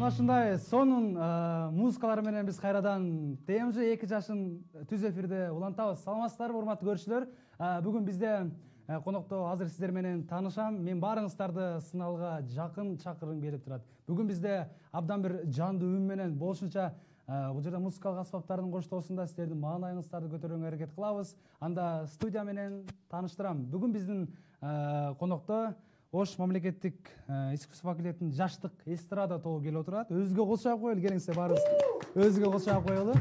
Мына ушундай сонун музыкалар менен биз кайрадан ТМЖ 2 жашын түз эфирде улантабыз. Саламатсыздарбы, урматтуу көрүүчүлөр? Бүгүн бизде конокто азыр сиздер менен таанышам. Мен баарыңыздарды сыналга жакын чакырым берип турат. Бүгүн бизде абдан бир жандуу үн менен болушунча бул жерде музыкалык аспаптардын коштоосунда сиздердин маанайыңыздарды көтөрүүгө аракет кылабыз. Анда студия менен тааныштырам. Бүгүн биздин конокто Ош мамлекеттик искусство факультетинин жаштык эстрада тобу келип отурат. Өзүгө кол чаап коелу, келиңиздер баарыбыз. Өзүгө кол чаап коелу.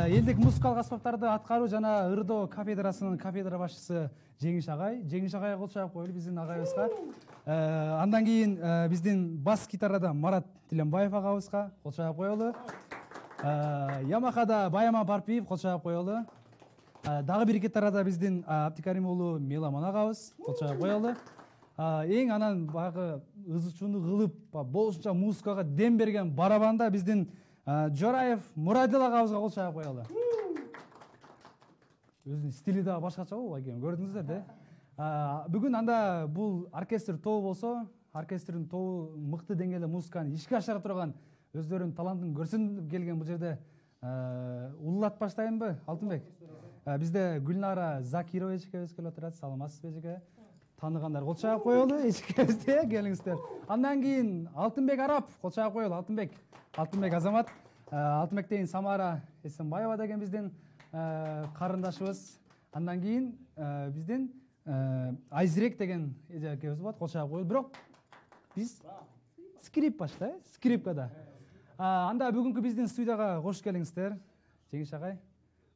Элдик музыкалык аспаптарды аткаруу жана ырдоо кафедрасынын кафедра башчысы Жеңиш агай. Жеңиш агайга кол чаап коелу биздин агайыбызга. Андан кийин биздин бас гитарада Марат Тиленбаев агабызга кол чаап коелу. Ямахада Баяман Парпиев кол чаап коелу. Дагы бир гитарада биздин Абдикарим уулу Меламан агабыз кол чаап коелу. Эң анан багы ызычууну кылып, болушунча музыкага дем берген барабанда биздин Жораев Мурадил агабызга кол чаап коелу. Өзүнүн стили да башкача болобу экен, көрдүңүздөр да? Бүгүн анда бул оркестр тобу болсо, оркестрдин тобу мыкты деңгээлде музыканы ишке ашыра турган, өздөрүнүн талантын көрсөтүп келген бул жерде улулатып баштайынбы, Алтынбек? Бизде Гүлнара Закирова эжекебиз келип отурат. Саламатсызбы эжеке? Таныгандар кол чаап коелу, эжекебизде келиңиздер. Андан кийин Алтынбек Арапов кол чаап коелу. Алтынбек Азамат. Алтынбектен Самара Эсенбаева деген биздин карындашыбыз. Андан кийин биздин Айзирек деген эжекебиз болот, кол чаап коелу. Бирок биз скрипкач да, скрипкада. Анда бүгүнкү биздин студияга кош келиңиздер. Жеңиш агай,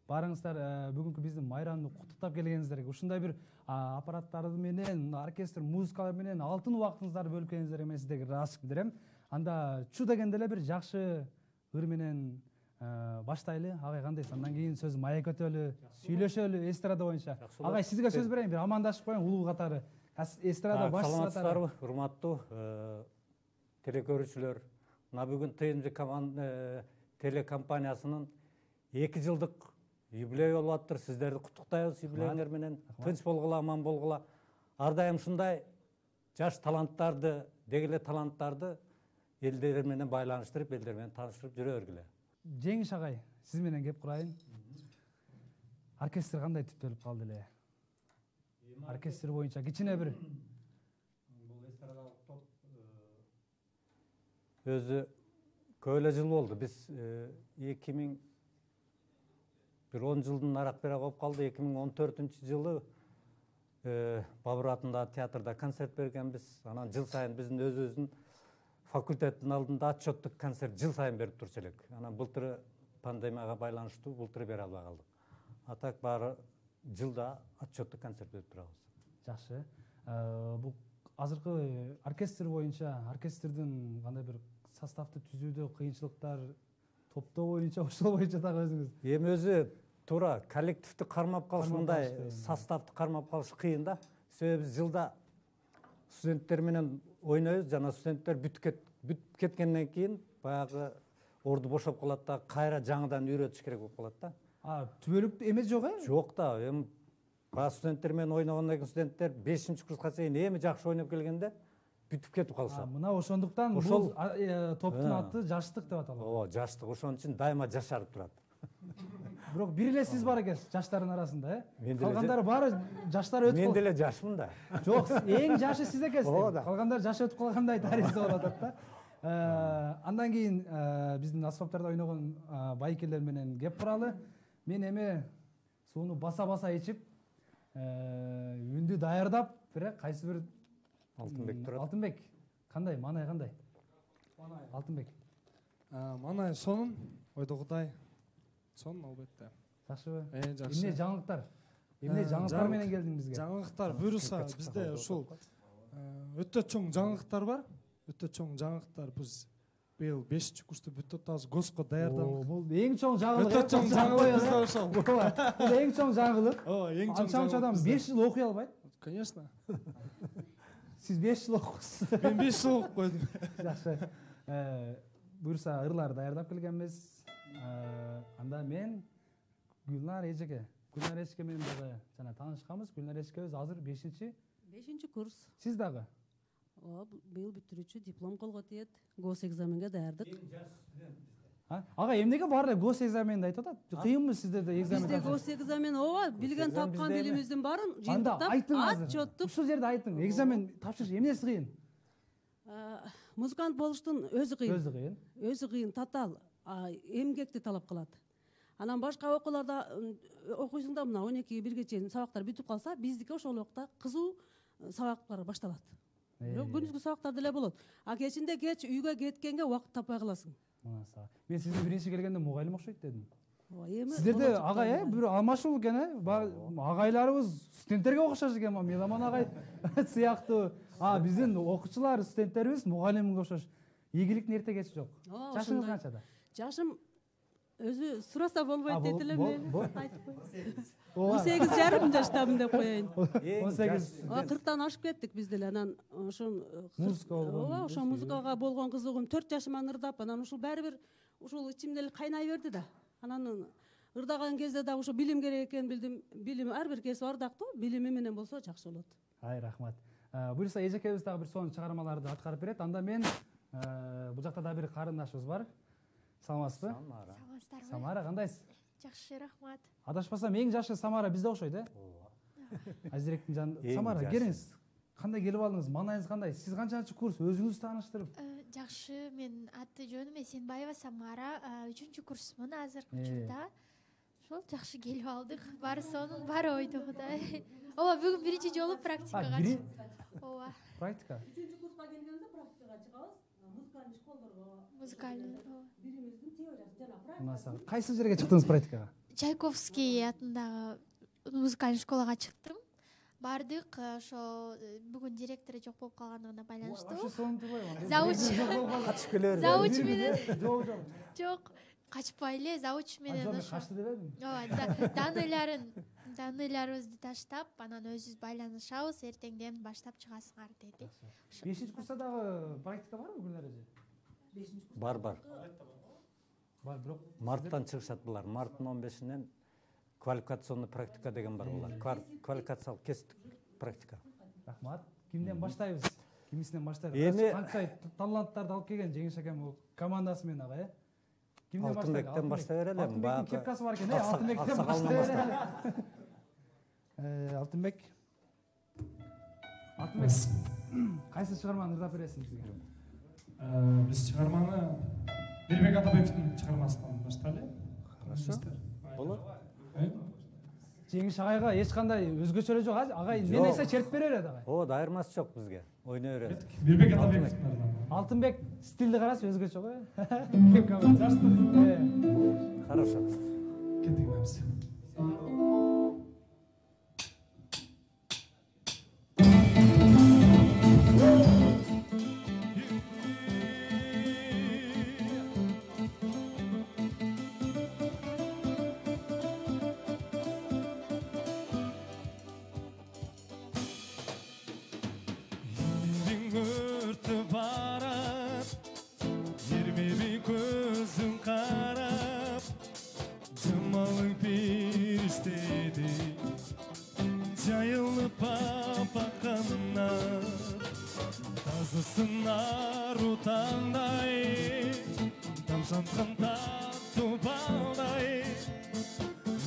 баарыңыздар бүгүнкү биздин майрамды куттуктап келгениңиздерге, ушундай бир аппараттарды менен, оркестр музыкалар менен алтын убактыңыздарды бөлүп келгениңиздерге мен сиздерге ыраазычылык билдирем. Анда чу дегенде эле бир жакшы ыр менен баштайлы. Агай кандайсыз? Андан кийин сөз маек өтөлү, сүйлөшөлү эстрада боюнча. Агай сизге сөз берейин, бир амандашып коеюн улуу катары. Эстрада башчысы катары. Саламатсыздарбы, урматтуу телекөрүүчүлөр. Мына бүгүн ТМЖ телекомпаниясынын 2 жылдык юбилей болуп атыр. Сиздерди куттуктайбыз юбилейиңер менен. Тынч болгула, аман болгула. Ар дайым ушундай жаш таланттарды, дегеле таланттарды элдер менен байланыштырып, элдер менен тааныштырып жүрө бергиле. Жеңиш агай, сиз менен кеп курайын. Оркестр кандай түптөлүп калды эле? Оркестр боюнча кичине бир бул эстрадалык топ өзү көп эле жыл болду. Биз 2010 жылдын арак берак болуп калды. 2014-жылы Бабыр атындагы театрда концерт бергенбиз. Анан жыл сайын биздин өзүбүздүн факультеттин алдында отчеттук концерт жыл сайын берип турчу элек. Анан былтыры пандемияга байланыштуу, былтыры бере албай калдык. Атак баары жылда отчеттук концерт берип турабыз. Жакшы. Бул азыркы оркестр боюнча, оркестрдин кандай бир составды түзүүдө кыйынчылыктар, топтоо боюнча, ошол боюнча дагы өзүңүз. Эми өзү туура коллективди кармап калыш, мындай составды кармап калыш кыйын да. Себеби биз жылда студенттер менен ойнойбуз, жана студенттер бүтүп кеткенден кийин баягы орду бошоп калат да, кайра жаңыдан үйрөтүш керек болуп калат да. Түбөлүк эмес жок э? Жок да. Эми баягы студенттер менен ойногондон кийин студенттер 5-курска чейин эми жакшы ойноп келгенде бүтүп кетип калышат. Мына ошондуктан бул топтун аты жаштык деп аталат. Ооба, жаштык. Ошон үчүн дайыма жашарып турат. Бирок бир эле сиз бар экенсиз жаштардын арасында, э? Калгандары бары жаштар өтүп. Мен деле жашмын да. Жок, эң жашы сиз экенсиз. Калгандар жаш өтүп калгандай тарихта болуп атат да. Андан кийин биздин аспаптарда ойногон байкелер менен кеп куралы. Мен эми сууну баса ичип, үндү даярдап, кайсы бир Алтынбек турат. Алтынбек, кандай? Маанай кандай? Алтынбек. Маанай сонун, ойдогудай. Сонун албетте. Жакшыбы? Жакшы. Эмне жаңылыктар? Эмне жаңылыктар менен келдиң бизге? Жаңылыктар буюрса бизде ушул өтө чоң жаңылыктар бар. Өтө чоң жаңылыктар биз быйыл 5-курста бүтүп атабыз, госко даярдандык. Бул эң чоң жаңылык. Өтө чоң жаңылык бизде ошол. Бул эң чоң жаңылык. Ооба, эң чоң. Анча адам 5 жыл окуй албайт. Конечно. Сиз 5 жыл окусуз. Мен 5 жыл окуп койдум. Жакшы. Буюрса ырлар даярдап келгенбиз. Анда мен Гүлнар эжеке менен дагы жана таанышканбыз. Гүлнар эжекебиз азыр 5-курс. Сиз дагы? быйыл бүтүрүүчү диплом колго тиет. Гос экзаменге даярдык. Ага, эмнеге баары эле гос экзаменди айтып атат? Кыйынбы сиздерде экзамен? Бизде гос экзамен ооба, билген тапкан билимибиздин баарын Анда жыйынтыктап, айтың ат азыр. чоттуп. Ушул жерде айтың. Экзамен тапшырыш эмнеси кыйын? Музыкант болуштун өзү кыйын. Өзү кыйын. Өзү кыйын, татаал. Эмгекти талап кылат. Анан башка окууларда окуйсуң да мына 12-1ге чейин сабактар бүтүп калса, биздики ошол убакта кызуу сабактар башталат. Күндүзгү сабактар деле болот. А кечинде кеч үйгө кеткенге убакыт таппай каласың. Мен сизге биринчи келгенде мугалим окшойт дедим. Эми Сиздерде агай бир алмашуу экен, агайларыбыз студенттерге окшош экен, Меламан агай сыяктуу. Биздин окуучулар, студенттерибиз мугалимге окшош. Ийгиликтин эрте кечи жок. Жашыңыз канчада? Жашым өзү сураса болбойт дейт элем мен. Айтып кой. 18,5 жаштамын деп коеюн. 18. 40-тан ашып кеттик биз деле. Анан ошон музыка болгон. Ооба, ошо музыкага болгон кызыгым 4 жашыман ырдап, анан ушул баары бир ушул ичимде эле кайнай берди да. Анан ырдаган кезде да ошо билим керек экен билдим. Билим ар бир кесип ардактуу, билими менен болсо жакшы болот. Рахмат. Буюрса эжекебиз дагы бир сонун чыгармаларды аткарып берет. Анда мен бул жакта да бир карындашыбыз бар. Саламатсызбы? Саламатсыздарбы? Самара, кандайсыз? Жакшы, рахмат. Адашпасам эң жашы Самара бизде окшойт, Азиректин жаны. Самара, келиңиз. Кандай келип алдыңыз? Маңайыңыз кандай? Сиз канчанчы курс? Өзүңүз тааныштырып. Жакшы, мен аты жөнүм Эсенбаева Самара, 3-чү курсмун азыркы учурда. Ошол жакшы келип алдык. Баары сонун, баары ойдогудай. Ооба, бүгүн биринчи жолу практикага чыктым. Ооба. Практика? 3-чү курска келгенде практикага чыгабыз. Музыкалдык школдорго. Музыкальный. Биримиздин теориясы жана практика. Кайсы жерге чыктыңыз практикага? Чайковский атындагы музыкальный школага чыктым. Бардык, ошо бүгүн директору жок болуп калгандыгына байланыштуу. Качып келер. Завуч менен. Жок, качпай эле, завуч менен ошо. Качты дебедим. Ооба, даныйларыбызды таштап, анан өзүбүз байланышабыз, эртеңден баштап чыгасыңар деди. 5-чи курста дагы практика барбы Гүлнара эже? Бар. Бар, бирок Марттан чыгышат булар. Марттын 15-инен квалификационный практика деген бар булар. Квалификациялык кесиптик практика. Рахмат. Кимден баштайбыз? Кимисинен баштайлы? Эми канча таланттарды алып келген Жеңиш акам командасы менен ага, Кимден баштайлы? Алтынбектен баштай берели. Алтынбектин кепкасы бар экен, Алтынбектен баштай берели. Алтынбек. Кайсы чыгарманы ырдап бересиң бизге? Биз чыгарманы Мирбек Атабековдун чыгармасынан баштайлы. Хорошо. Болот. Жеңиш агайга эч кандай өзгөчөлүк жок, агай мен айса чертип бере берет агай. Ооба, айырмасы жок бизге. Ойной берет. Мирбек Атабековдун. Алтынбек стилди карашы өзгөчө го. Хорошо. Кеттик биз. Sızsınlar utanday, damsantkan tatlı balday,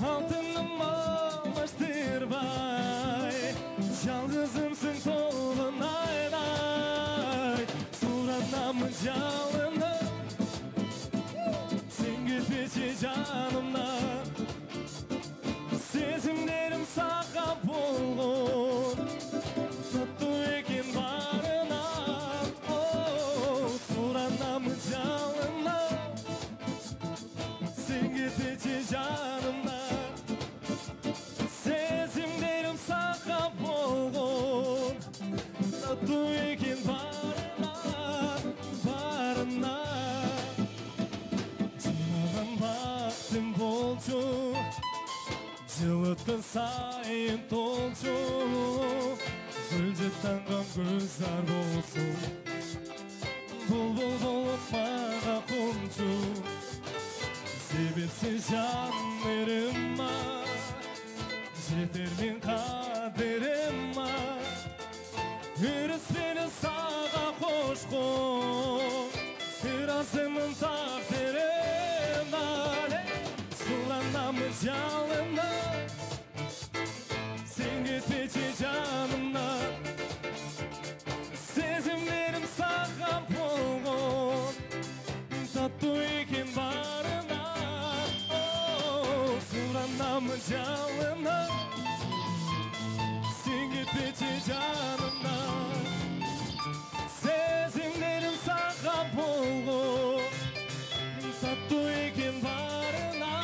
altınım almıştır bay, yalnızımsın dolunayday, suratına mı canına, sen gitmeci canımda, sezimlerim sakap olgun, tuttu ekin barına, suratına canına, sen gitmeci canımda, sezimlerim sakap olgun, tuttu ekin barına, barına. Cınağın baktım bolcu, жылытын сайын толчу, гүлжеттанған көздар болсун, бұлбұл болып маға қончу, себепсіз жанырым ма, жетер мен қадірім ма, үріспені саған жалына сен кетпеші жанымнан сезімдерім саған болғыр тату екен барына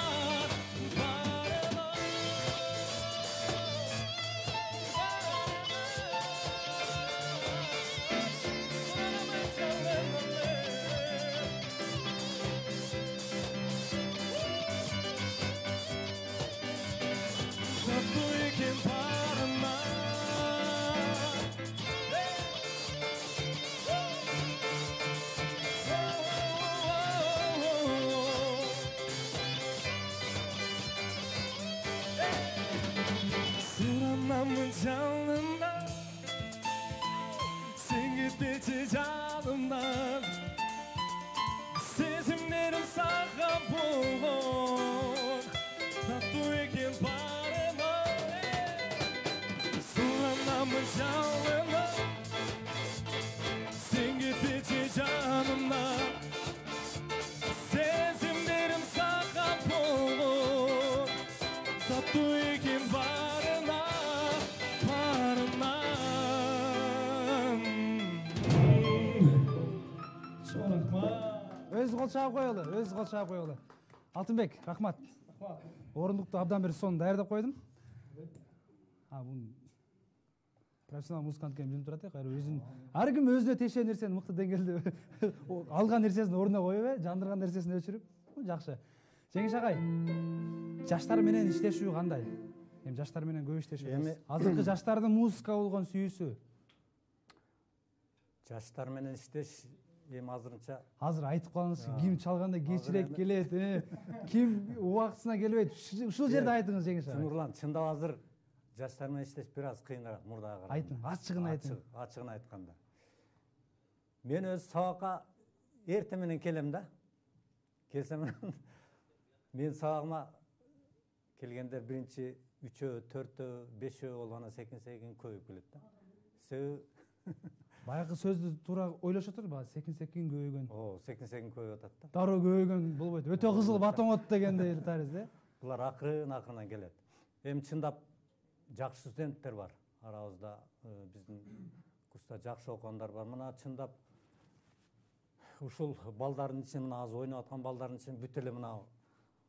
Sıranamın canından sen gittikçe canımdan sezimlerim sağlam bulur tatlı ekin barıma Sıranamın canından sen gittikçe canımdan sezimlerim sağlam bulur tatlı ekin barıma Өз қол шағып қойылы, өз қол шағып қойылы. Алтынбек, рахмат. Орындықты абдан бері соны даярдап қойдым. Бұл профессионал музыкант екенін біліп тұрады. Әркім өзіне тиешен нәрсені мықты деңгейде алған нәрсесін орнына қойып, жандырған нәрсесін өшіріп, жақсы. Жеңіш ағай, жаштар менен иштешүү қандай? Жаштар менен көп иштешүү. Азыркы жаштардын музыка болгон сүйүүсү. Жаштар менен иштеш азырынча азыр айтып калыңыз, ким чалганда кечирээк келет, ким убактысына келбейт. Ушул жерде айтыңыз жеңиш ага. Нурлан, чындап азыр жаштар менен иштеш бир аз кыйыныраак мурдага караганда. Айтың, ачыгын айтың. Ачыгын айтканда. Мен өз сабакка эрте менен келем да. Келсем мен сабагыма келгендер биринчи 3-өө, 4-өө, 5-өө болгондо секин көбөйүп келет да. Себеби Баягы сөздү туура ойлошо тур, баягы секин көбөйгөн. Секин көбөйүп атат да. Дароо көбөйгөн болбойт. Өтө кызыл батоңот дегендей таризде. Булар акырын келет. Эми чындап жакшы студенттер бар. Арабызда биздин курста жакшы окугандар бар. Мына чындап ушул балдардын ичинде мына азыр ойноп аткан балдардын ичинде бүт эле мына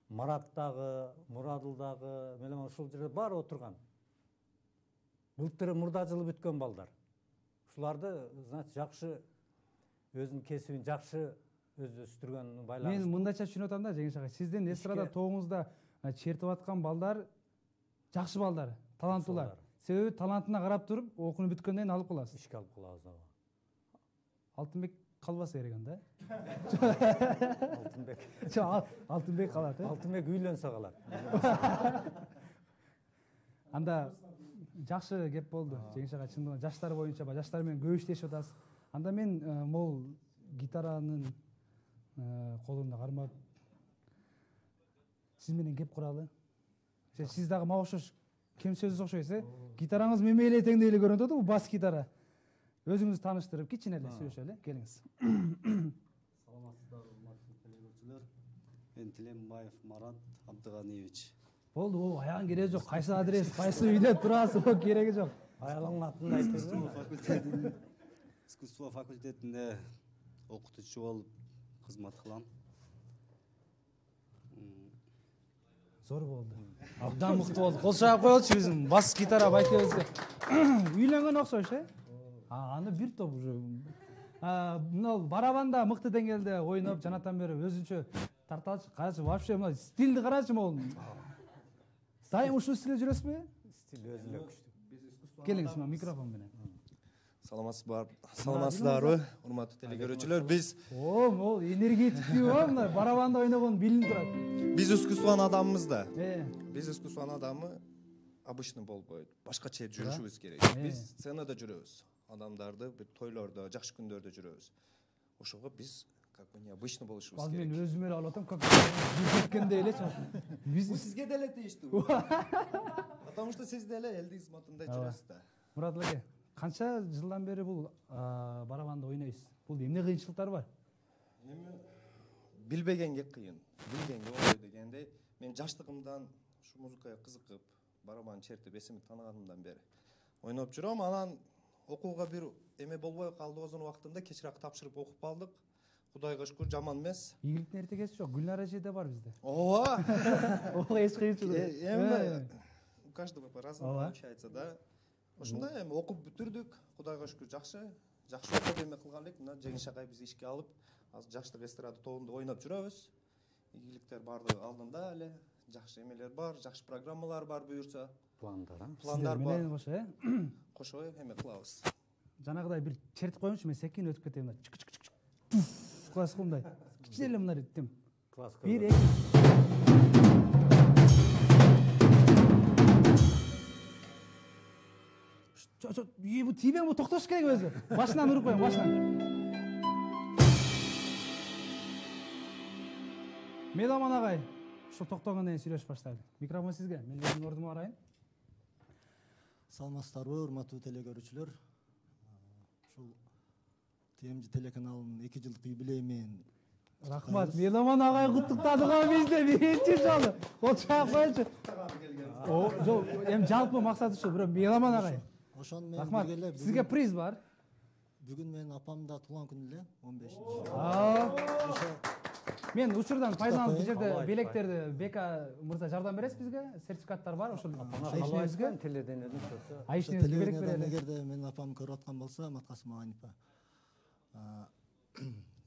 Мараттагы, Мурадылдагы, меле ушул жерде баары отурган. Былтыр мурда жылы бүткөн балдар. Ушуларды, значит, жакшы өзүнүн кесибин жакшы өздөрүштүргөн байланыштуу. Мен мындайча түшүнүп атам да, жеңиш ага. Сиздин эстрада тобуңузда чертип аткан балдар жакшы балдар, таланттуулар. Себеби талантына карап туруп, окууну бүткөндөн кийин алып каласыз. Ишке алып калабыз ага. Алтынбек калбаса керек анда. Алтынбек калат, Алтынбек үйлөнсө калат. Анда жакшы кеп болду. Жеңиш ага чындыгында жаштар боюнча, жаштар менен көп иштешип атасыз. Анда мен могул гитаранын колунда кармап сиз менен кеп куралы. Сиз дагы мага окшош кем сөзсүз окшойсуз, гитараңыз меме эле теңдей эле көрүнүп атат, бул бас гитара. Өзүңүздү тааныштырып, кичине эле сүйлөшө эле, келиңиз. Саламатсыздар, урматтуу телекөрүүчүлөр. Мен Тилембаев Марат Абдыганиевич. Болду, аягын кереги жок. Кайсы адрес, кайсы үйдө турасыз, кереги жок. Аялыңдын атын айтыңыз. Искусство факультетинде окутуучу болуп кызмат кылам. Зор болду. Абдан мыкты болду. Кол чаап коелучу биздин бас гитара байкебизге. Үйлөнгөн окшош, аны бир топ уже. Мына барабанда мыкты деңгээлде ойноп, жанатан бери өзүнчө тарталчы, карачы, вообще мына стилди карачы могул. Дайым ушул стилде жүрөсүзбү? Стил өзү эле күчтүү. Келиңиз, микрофон менен. Саламатсыздарбы, урматтуу телекөрүүчүлөр. Биз могул энергетиктүү, мына барабанда ойногон билинип турат. Биз искусствонун адамыбыз да. Биз искусствонун адамы обычный болбойт. Башкача жүрүшүбүз керек. Биз сценада жүрөбүз. Адамдарды бир тойлордо, жакшы күндөрдө жүрөбүз. Ошого биз как бы необычно болушубуз керек. Мен өзүмө эле алып атам, как кеткендей элечи. Биз сизге деле тийиштүү. Потому что сиз деле элдин кызматында жүрөсүз да. Мурат аке, канча жылдан бери бул барабанда ойнойсуз? Бул эмне кыйынчылыктар бар? Эми билбегенге кыйын, билгенге оңой дегендей, мен жаштыгымдан ушу музыкага кызыкып барабан чертип эсимди тааныганымдан бери ойноп жүрөм. Анан окууга бир эме болбой калды озон убактында, кечирээк тапшырып окуп калдык. Кудайга шүкүр, жаман эмес. Ийгиликтин эртегеси жок, Гүлнар эже да бар бизде. Ооба. Ого, эч кыйынчылык. Эми у каждого по-разному получается, да. Ошондой эми окуп бүтүрдүк. Кудайга шүкүр, жакшы окуп эме кылган элек. Мына Жеңиш агай бизди ишке алып, азыр жаштык эстрада тобунда ойноп жүрөбүз. Ийгиликтер баардыгы алдында эле. Жакшы эмелер бар, жакшы программалар бар буюрса. Пландар бар. Менен кошо, Кошо эме кылабыз. Жанагыдай бир чертип коюңчу, мен секин өтүп кетем. Класс мындай. Кичине эле мына ритм. Класс. Бир, эки. Бу тийбең, бу токтош керек өзү. Башынан уруп коюң, башынан. Меломан агай, ушул токтогондон кийин сүйлөшүп баштайлы. Микрофон сизге. Мен өзүмдүн ордума барайын. Саламатсыздарбы, урматтуу телекөрүүчүлөр. Ушул ТМЖ телеканалынын 2 жылдык юбилеи менен рахмат. Меломан агай куттуктады го бизди биринчи жолу. Отчаап коючу. Жок, эми жалпы максат ушул, бирок Меломан агай. Ошону менен Рахмат. бирге эле Сизге приз бар. бүгүн менин апам да туулган күнү эле 15. Мен учурдан пайдаланып бул жерде белектерди Бека мырза жардам бересиз бизге? Сертификаттар бар ошол. Айшнебизге теледенеден чыкса. Айшнебизге берек берели. Эгерде менин апам көрүп аткан болсо, Маткасым Агайнипа.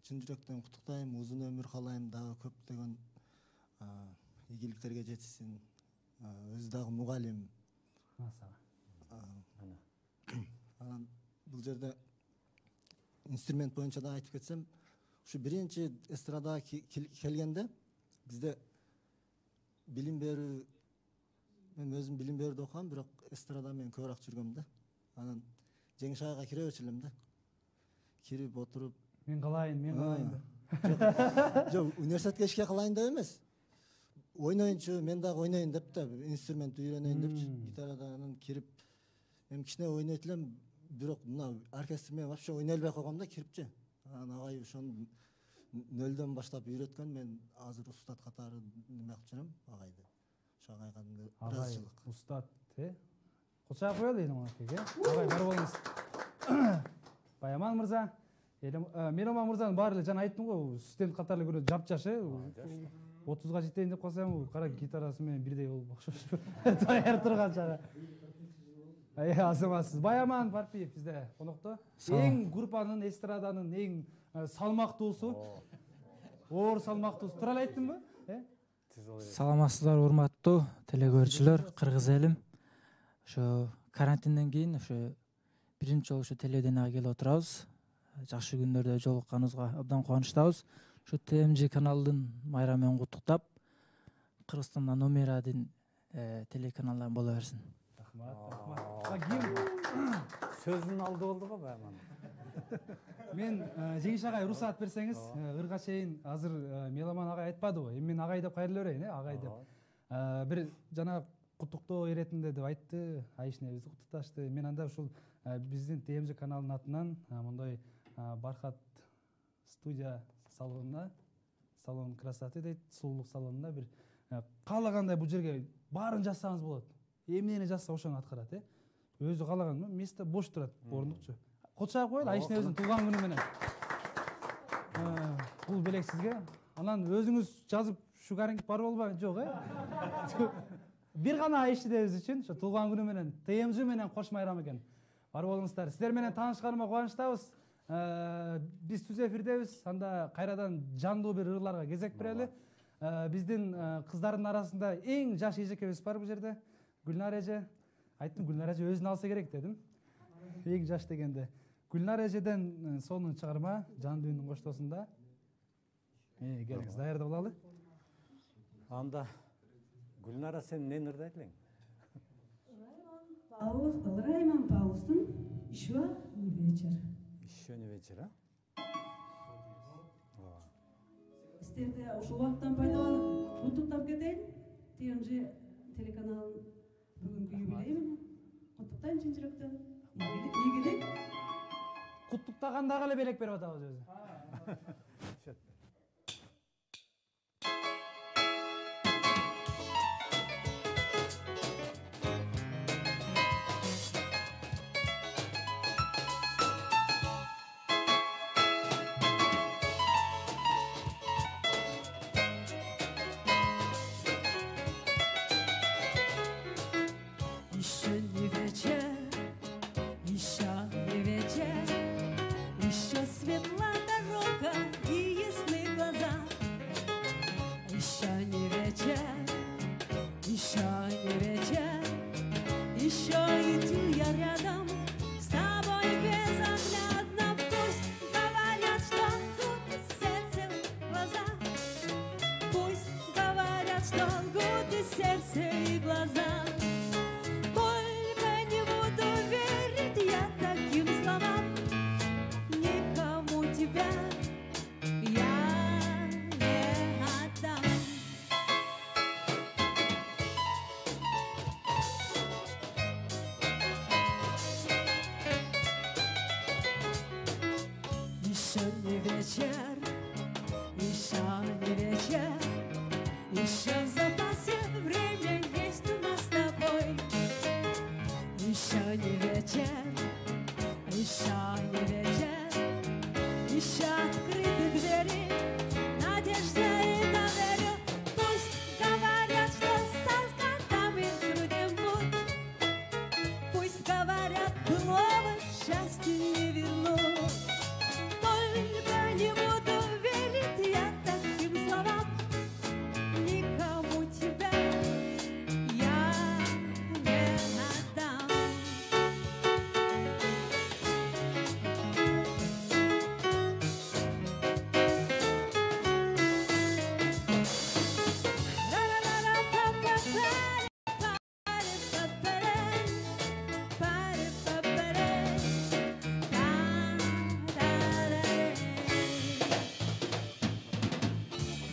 Чын жүрөктөн куттуктайм, узун өмүр каалайм, дагы көптөгөн ийгиликтерге жетишсин. Өзү дагы мугалим. Анан бул жерде инструмент боюнча да айтып кетсем, ушу биринчи эстрадага келгенде бизде билим берүү, мен өзүм билим берүүдө окугам, бирок эстрада мен көбүрөөк жүргөм да. Анан Жеңиш айга киребечү элем да. Кирип отуруп, мен калайын. Жок, университетке ишке калайын деп эмес. Ойноюнчу, мен дагы ойноюн деп да, инструмент үйрөнөйүн депчи, гитарадан анан кирип, эми кичине ойнойт элем, бирок мына оркестр менен вообще ойной албай койгом да кирипчи. Анан агай ошону нөлдөн баштап үйрөткөн, мен азыр устат катары неме кылып жүрөм агайды. Ошо агайга ыраазычылык. Устат, кочоп коелу эми акеге. Агай бар болуңуз. Баяман мырза, Меломан мырзанын баары эле жана айттым го, студент катары эле көрө жапжаш, 30га жетейин деп калсам, кара гитарасы менен бирдей болуп окшош. Даяр турган чагы. Азаматсыз. Баяман Парпиев бизде конокто. Эң группанын, эстраданын эң салмактуусу. Оор салмактуусу. Тура эле айттымбы? Саламатсыздар, урматтуу телекөрүүчүлөр, кыргыз элим. Ошо карантинден кийин ошо биринчи жолу ошо телевидениеге келип отурабыз. Жакшы күндөрдө жолукканыбызга абдан кубанычтабыз. Ошо ТМЖ каналдын майрамы менен куттуктап, Кыргызстандан номер 1 телеканалдан боло берсин. Сөзүн алды болду го Баяман. Мен Жеңиш агай уруксаат берсеңиз, ырга чейин азыр Меломан агай айтпадыбы? Эми мен агай деп кайрыла берейин, агай деп. Бир жана куттуктоо иретинде деп айтты, Айшнебизди куттукташты. Мен анда ушул биздин ТМЖ каналынын атынан мондай Бархат студия салонуна, салон красоты дейт, сулуулук салонуна бир каалагандай бул жерге баарын жазсаңыз болот. Эмнени жазса ошону аткарат, өзү каалаган место бош турат, орундукчу. Кочоп коелу Айшнебиздин туулган күнү менен. Бул белек сизге. Анан өзүңүз жазып шугаринг бар болбойбу? Жок, бир гана Айшнебиз үчүн ошо туулган күнү менен ТМЖ менен кош майрам экен. Бар болуңуздар. Сиздер менен таанышканыма кубанычтабыз. Биз түз эфирдебиз. Анда кайрадан жандуу бир ырларга кезек берели. Биздин кыздардын арасында эң жаш эжекебиз бар бул жерде. Гүлнар эже. Айттым, Гүлнар эже өзүн алса керек дедим. Эң жаш дегенде. Гүлнар эжеден сонун чыгарма Жан дүйнүн коштоосунда. Келиңиз, даярдап алалы. Анда Гүлнара, сен эмнени ырдайт элең? Райман Паустун «Еще не вечер». Еще не вечер, а? Сіздерді ушул убакыттан пайдаланып куттуктап кетейин. ТМЖ телеканалынын бүгүнкү юбилеи менен куттуктайм чын жүрөктөн. Ийгилик. Куттуктаганда эле белек берип атабыз өзү. Еще не вечер, еще не вечер, еще иду я рядом с тобой безоглядно. Пусть говорят, что лгут из сердца глаза, пусть говорят, что лгут из сердца и глаза. Только не буду верить я таким словам, никому тебя я не отдам. Еще не вечер, еще не вечер, еще в запасе время есть у нас с тобой. Еще не вечер, еще не вечер, еще открыты двери, надежда и доверие. Пусть говорят, что со скотами труден путь, пусть говорят, былого счастья не вернут. Только не буду верить я таким словам, никому тебя я не отдам.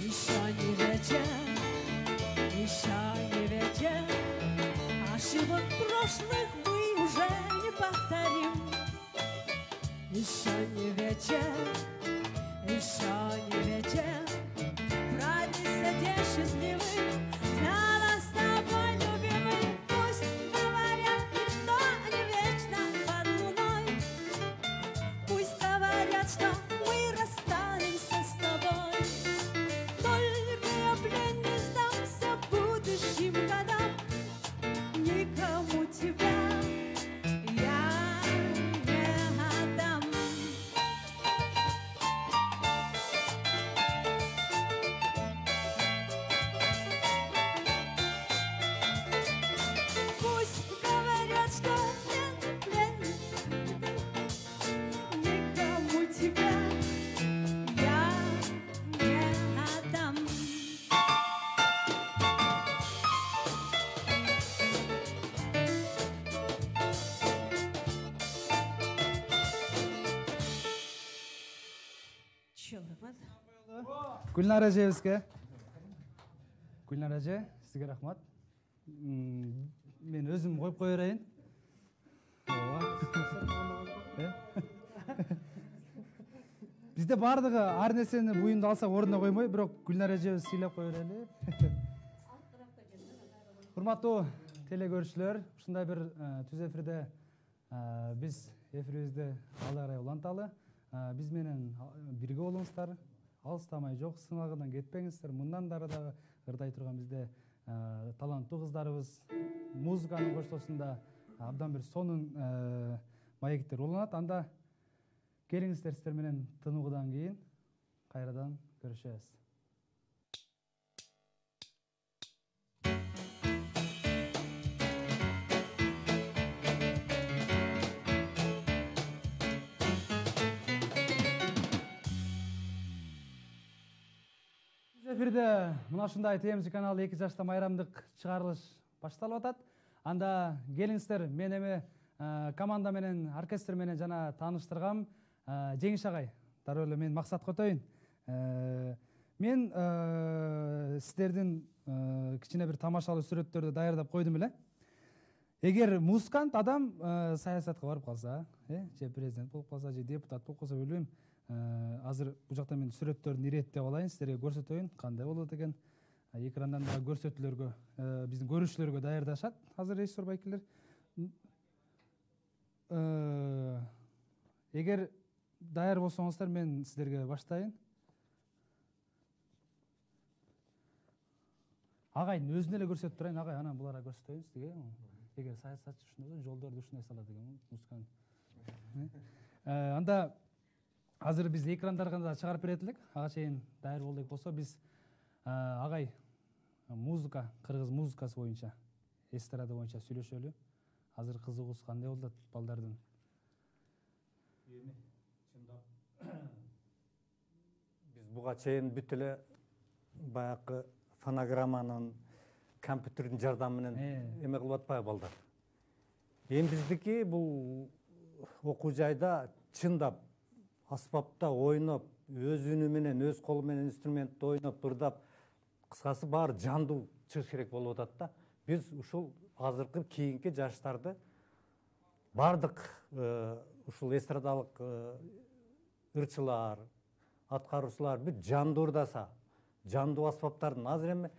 Еще не вечер, еще не вечер, ошибок прошлых мы уже не повторим. Еще не вечер, еще не вечер, проснись день счастливый для нас с тобой, любимый. Пусть говорят, ничто не вечно под луной, пусть говорят, что мы расстанемся с тобой. Только я, блин, не сдамся будущим годам, никому тебя я не отдам. Пусть говорят, что нет, никому тебя я не отдам. Чё, рахмат. Гүлнар эжебизге. Гүлнар эже, сизге рахмат. Мен өзүм коюп кое берейин. Бизде бардыгы ар нерсени буюнду алсак ордуна коймой, бирок Гүлнар эжебиз сыйлап кое берели. Урматтуу теле көрүүчүлөр, ушундай бир түз эфирде биз эфирибизди алга карай уланталы. Биз менен бирге болуңуздар, алыстамай жок сынагынан кетпеңиздер. Мындан дары дагы ырдай турган бизде таланттуу кыздарыбыз музыканын коштоосунда абдан бир сонун маектер уланат. Анда келиңиздер, сиздер менен тынуудан кийин кайрадан көрүшөбүз. Эфирде мына ушундай ТМЗ каналы 2 жашта майрамдык чыгарылыш башталып атат. Анда келиңиздер, мен эми команда менен, оркестр менен жана тааныштыргам Жеңиш агай. Дароо эле мен максат көтөйүн. Мен сиздердин кичине бир тамашалуу сүрөттөрдү даярдап койдум эле. Эгер музыкант адам саясатка барып калса, же президент болуп калса, же депутат болуп калса, билбейм. Азыр бул жакта мен сүрөттөрдүн иреттеп алайын, сиздерге көрсөтөйүн кандай болот экен. Экрандан да көрсөтүүлөргө, биздин көрүүчүлөргө даярдашат азыр режиссер байкелер. Эгер даяр болсоңуздар, мен сиздерге баштайын. Агайдын өзүн эле көрсөтүп турайын, агай, анан буларга көрсөтөйүн сизге. Эгер саясатчы ушундай жолдорду ушундай салат экен, музыканы. Анда азыр биз экрандарга да чыгарып берет элек. Ага чейин даяр болдук болсо, биз Агай, музыка, кыргыз музыкасы боюнча, эстрада боюнча сүйлөшөлү. Азыр кызыгуусу кандай болуп атат балдардын? Эми чындап биз буга чейин бүт эле баягы фонограмманын, компьютердин жардамы менен эме кылып атпайбы балдар. Эми биздики бул окуу жайда чындап аспапта ойноп, өз үнү менен, өз колу менен инструментти ойноп, ырдап, кыскасы баары жандуу чыгыш керек болуп атат да. Биз ушул азыркы кийинки жаштарды бардык ушул эстрадалык ырчылар, аткаруучулар бүт жандуу ырдаса, жандуу аспаптардын азыр эми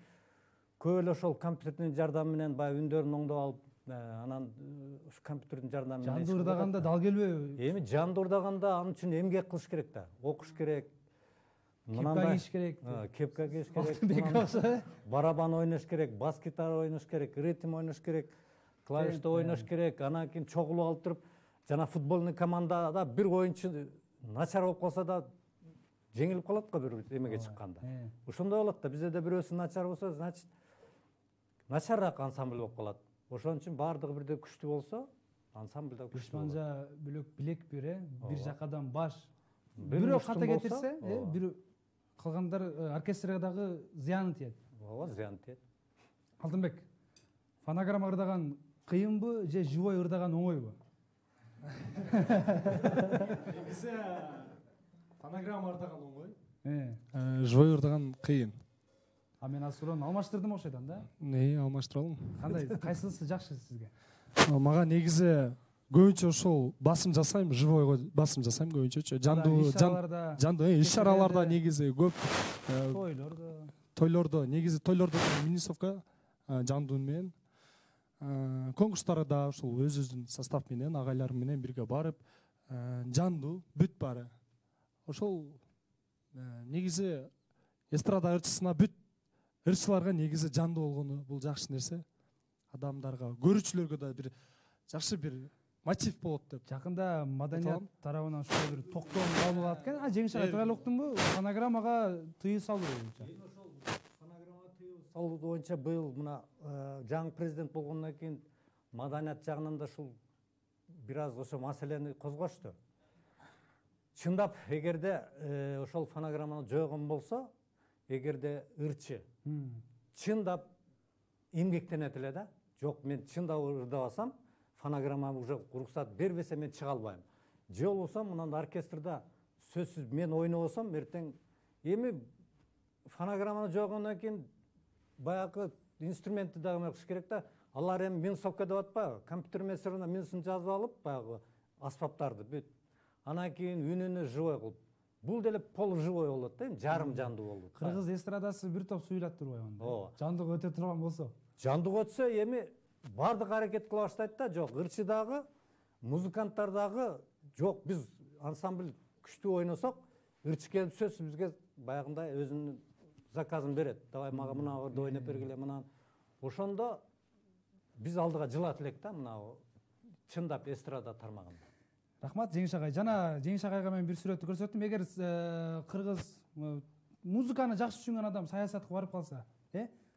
көп эле ошол компьютердин жардамы менен баягы үндөрүн оңдоп алып, анан ушу компьютердин жардамы менен жандуу ырдаганда дал келбейби? Эми жандуу ырдаганда ал үчүн эмгек кылыш керек да, окуш керек. Кепка кийиш керек. Кепка кийиш керек. Барабан ойнош керек, бас гитара ойнош керек, ритм ойнош керек, клавиште ойнош керек. Анан кийин чогулуп алып туруп, жана футбольный командада бир оюнчу начар болуп калса да жеңилип калат го бир эмеге чыкканда. Ошондой болот да, бизде бирөөсү начар болсо, значит начарраак ансамбль болуп калат. Ошон үчүн баардыгы бирдей күчтүү болсо, ансамбль да күчтүү болот. Душманжа билек бир, бир жакадан баш. Бирөө ката кетирсе, бир калгандар оркестрге дагы зыяны тиет. Ооба, зыяны тиет. Алтынбек, фонограмма ырдаган кыйынбы же живой ырдаган оңойбу? Негизи фонограмма ырдаган оңой. Живой ырдаган кыйын. А мен Асурон алмаштырдым окшойт анда. Алмаштыралым. Кандай, кайсысы жакшы сизге? Мага негизи көбүнчө ошол басым жасайм, живойго басым жасайм көбүнчөчү. Жандуу иш-чараларда негизи көп. Тойлордо негизи тойлордо минусовка жандуу менен. Конкурстарда ошол өзүбүздүн состав менен, агайлар менен бирге барып, жандуу бүт баары. Ошол негизи эстрада ырчысына бүт ырчыларга негизи жандуу болгону бул жакшы нерсе. Адамдарга, көрүүчүлөргө да бир жакшы бир мотив болот деп. Жакында маданият тарабынан ошол бир токтом кабыл алат экен. Жеңиш ага тууралуу уктумбу? Фонограммага тыюу салуу боюнча. Фонограммага тыюу салуу боюнча быйыл мына жаңы президент болгондон кийин маданият жагынан да ушул бир аз ошо маселени козгошту. Чындап, эгерде ошол фонограмманы жойгон болсо, эгерде ырчы чындап эмгектенет эле да. Жок, мен чындап ырдабасам, фонограмма уже уруксат бербесе мен чыга албайм. Же болбосо мындан оркестрда сөзсүз мен ойнобосом, эртең эми фонограмманы жойгондон кийин баягы инструментти дагы эме кылыш керек да. Алар эми минусовка деп атпайбы? Компьютер меселеринде минусун жазып алып, баягы аспаптарды бүт. Анан кийин үнүнү живой кылып. Бул деле полуживой болот да, жарым жандуу болот. Кыргыз эстрадасы бир топ суйлап турбайбы анда? Жандуу өтө турган болсо. Жандуу өтсө эми бардык аракет кыла баштайт да, жок, ырчы дагы, музыканттар дагы, жок, биз ансамбль күчтүү ойносок, ырчы келип сөзсүз бизге баягындай өзүнүн заказын берет. Давай мага мына ойноп бергиле, мына. Ошондо биз алдыга жылат элек да, мына чындап эстрада тармагында. Рахмат, Жеңиш агай. Жана Жеңиш агайга мен бир сүрөттү көрсөттүм. Эгер кыргыз музыканы жакшы түшүнгөн адам саясатка барып калса,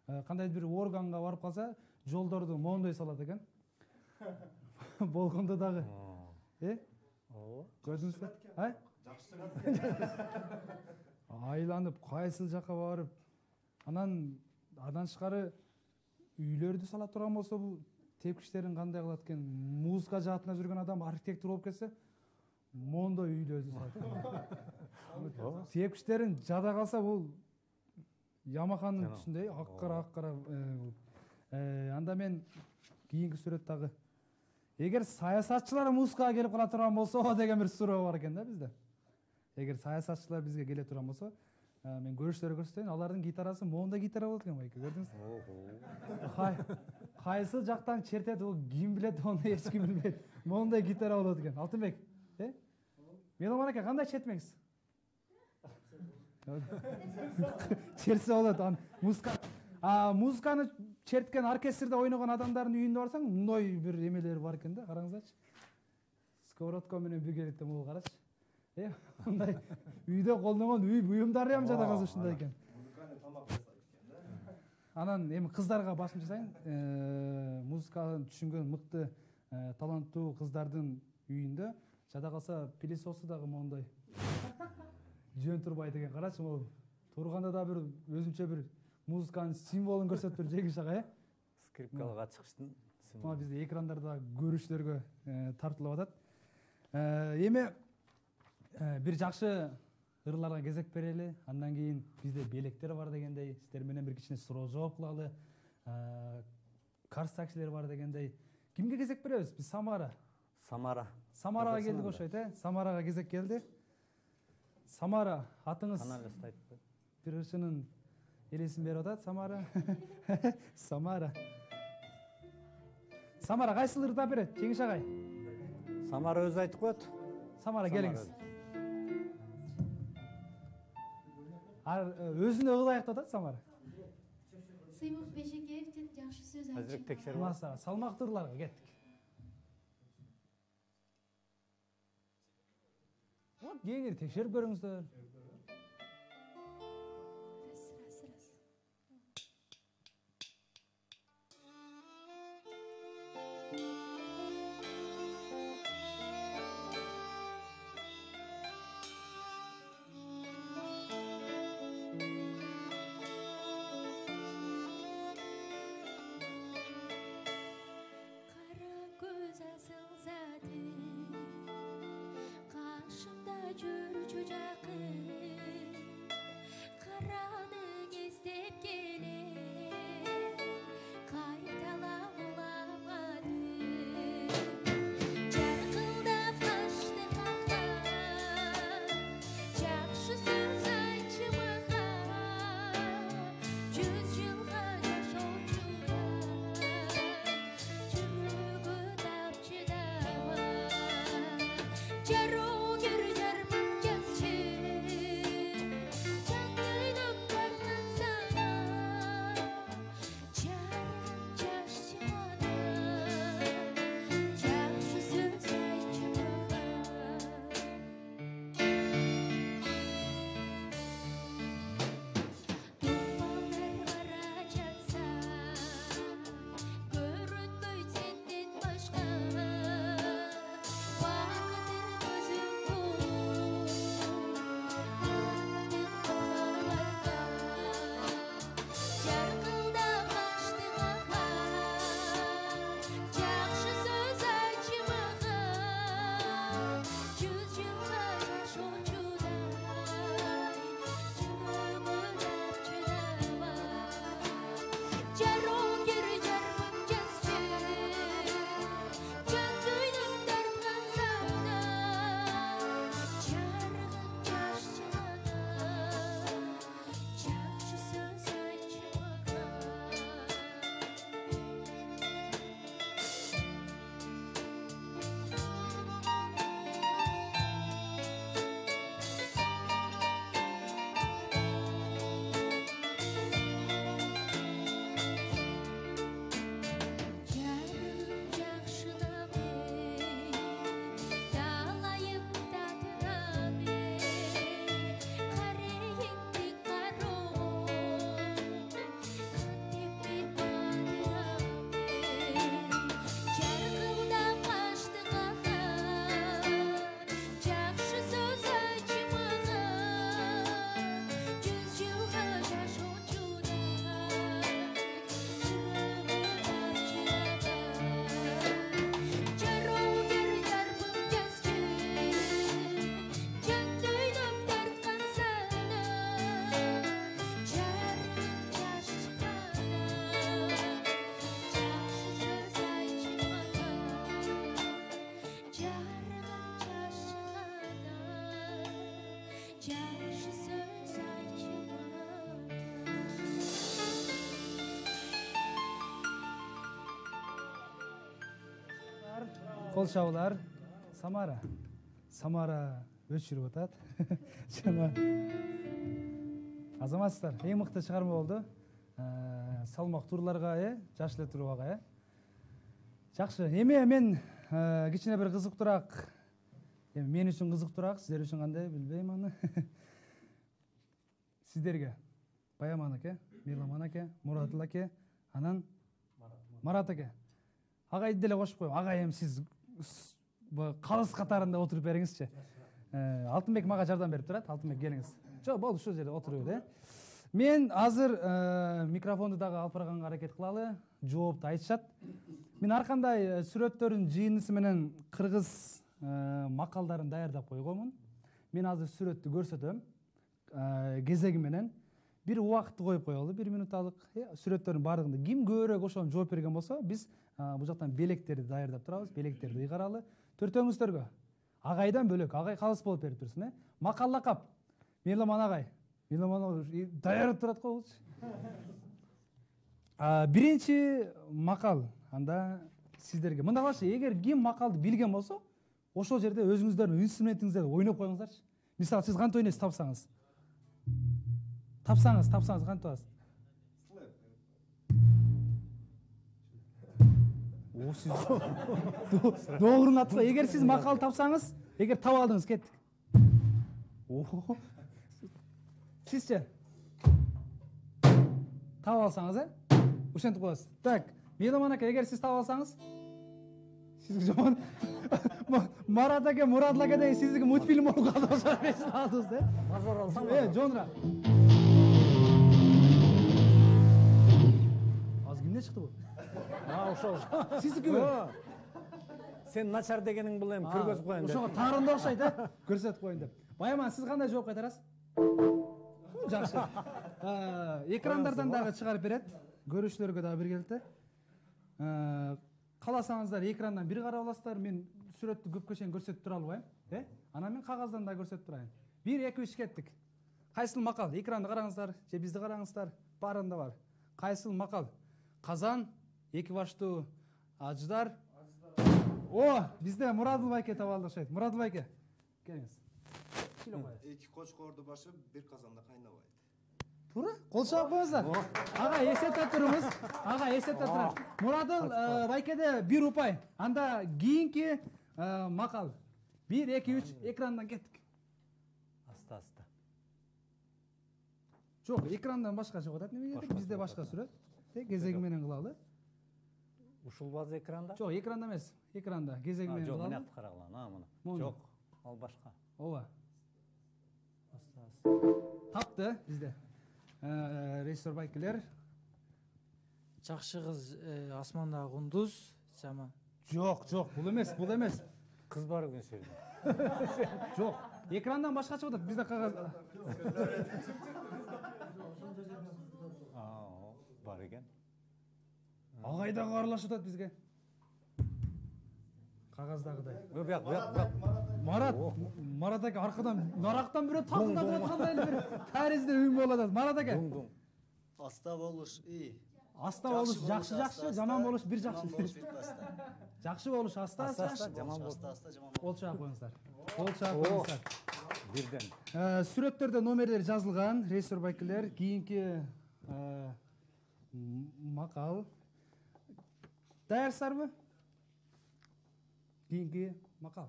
кандайдыр бир органга барып калса, жолдорду моондой салат экен. Болгондо дагы. Ооба. Көрдүңүзбү? Айланып, кайсыл жакка барып, анан тышкары үйлөрдү сала турган болсо, бул тепкичтерин кандай кылат экен? Музыка жаатында жүргөн адам архитектор болуп кетсе, моондой үйлөрдү салат. Тепкичтерин жада калса, бул Ямаханын түсүндөй аккара. Анда мен кийинки сүрөт дагы. Эгер саясатчылар музыкага келип кала турган болсо деген бир суроо бар экен да бизде. Эгер саясатчылар бизге келе турган болсо, мен көрүштөрү көрсөтөйүн. Алардын гитарасы моондой гитара болот экен байке, көрдүңүзбү? Кайсы жактан чертет, ол ким билет, оны эч ким билбейт. Моондай гитара болот экен. Алтынбек, Меломан ака, кандай чертмеңиз? Чертсе болот. Музыканы черткен оркестрде ойногон адамдардын үйүндө барсаң, мындай бир эмелер бар экен да, караңыздарчы. Сковородка менен биргеликте могу карачы. Мындай үйдө колдонгон үй буюмдары жада калса ушундай экен. анан эми кыздарга басым жасайын. Музыканы түшүнгөн мыкты таланттуу кыздардын үйүндө жада калса пилисосу дагы моундай жөн турбайт экен. Карачы, могу турганда да бир өзүнчө бир музыканын символун көрсөтүп тур Жеңиш ага. Скрипкалык ачкычтын Мына бизде экрандарда көрүүчүлөргө тартылып атат. Эми бир жакшы ырларга кезек берели. Андан кийин бизде белектер бар дегендей, сиздер менен бир кичине суроо жооп кылалы. Карс таксилер бар дегендей. Кимге кезек беребиз? Биз Самарага келдик ошойт, Самарага кезек келди. Самара, атыңыз бир ышынын элесин берип атат. Самара. Самара кайсыл ырда берет, Жеңиш агай? Самара өзү айтып коет. Самара келиңиз. Өзүнө ыл аяктап атат Самара. Сыймык Бешекеевден жакшы сөз айтып. Азырык текшерип. Маса, салмактуу ырларга кеттик. Вот, кеңири текшерип көрүңүздөр. Кол чабуулар. Самара өчүрүп атат. Жана азаматсыздар, эң мыкты чыгарма болду. Салмак турларга, жаш эле турбага. Жакшы. Эми мен кичине бир кызыктуураак, мен үчүн кызыктуураак, сиздер үчүн кандай билбейм аны. Сиздерге Баяманык, Мейламан аке, Муратыл аке, анан Марат аке. Агай деле кошуп коем. Агай эми сиз калыс катарында отуруп бериңизчи. Алтынбек мага жардам берип турат. Алтынбек келиңиз. Жок, болду, ушул жерде отуруп бер, Мен азыр микрофонду дагы алып барганга аракет кылалы. Жоопту айтышат. Мен ар кандай сүрөттөрдүн жыйындысы менен кыргыз макалдарын даярдап койгонмун. Мен азыр сүрөттү көрсөтөм. Кезеги менен бир убакытты коюп коелу, 1 минуталык. Сүрөттөрдүн баардыгында ким көбүрөөк ошону жооп берген болсо, биз бул жактан белектерди даярдап турабыз. Белектерди ыйгаралы. Төртөөңүздөргө агайдан бөлөк, агай калыс болуп берип турсун, Макал лакап. Мейламан агай. Мейламан даярдап турат го болчу. Биринчи макал анда сиздерге. Мындай кылчы, эгер ким макалды билген болсо, ошол жерде өзүңүздөрдүн инструментиңиздерди ойноп коюңуздарчы. Мисалы, сиз кантип ойнойсуз тапсаңыз? Тапсаңыз кантип атасыз? О, сиз doğrunu атса, эгер сиз макал тапсаңыз, эгер таап алдыңыз, кеттик. Сизче? Таап алсаңыз, ошентип коесуз. Так, Мейламан аке, эгер сиз таап алсаңыз, сизге жаман. Марат аке, Муратыл аке деген сиздики мультфильм болуп калды, ошо эсине алдыңыз, Мазар алсаң. Жонра. Аз кимден чыкты бул? Ошол. Сиздикиби? Сен начар дегениң бул эми көргөзүп коеюн деп. Ошого таарында окшойт, көрсөтүп коеюн деп. Баяман, сиз кандай жооп кайтарасыз? Жакшы. Экрандардан дагы чыгарып берет. Көрүүчүлөргө дагы бергиликте. Кааласаңыздар экрандан бир карап аласыздар. Мен сүрөттү көпкө чейин көрсөтүп тура албайм, Анан мен кагаздан да көрсөтүп турайын. 1 2 3 кеттик. Кайсыл макал? Экранды караңыздар, же бизди караңыздар. Баарында бар. Кайсыл макал? Казан, 2 баштуу аждар. О, бизде Муратыл байке таап алды окшойт. Муратыл байке, келиңиз. 2 кочкорду башып, 1 казанда кайнабайт. Туура? Кол чаап коюңуздар. Ага, эсептеп туруңуз. Ага, эсептеп турат. Муратыл байкеде 1 упай. Анда кийинки макал. 1 2 3 экрандан кеттик. Аста. Жок, экрандан башка чыгып атат немеге? Бизде башка сүрөт. Кезеги менен кылалы. Ушул база экранда? Жок, экранда эмес. Экранда кезеги менен кылалы. Жок, мына карагыла, мына. Жок, ал башка. Ооба. Тапты бизде. Режиссер байкелер. Жакшы кыз асмандагы кундуз, жаман. Жок, бул эмес. Кыз бар экен су жерде. Жок, экрандан башка чыгып атат. Бизде кагаз. Бар экен. Агайда аралашып атат бизге. Кагаздагыдай. Буяк. Марат аке аркадан, нарактан бирөө такылдап аткандай эле бир таризде үн болуп атат. Марат аке. Аста болуш, Аста болуш жакшы, жаман болуш бир жакшы. Жакшы болуш аста, жаман болуш. Кол чаап коюңуздар. Бирден. Сүрөттөрдө номерлер жазылган, режиссер байкелер, кийинки макал. Даярсыздарбы? Кийинки макал.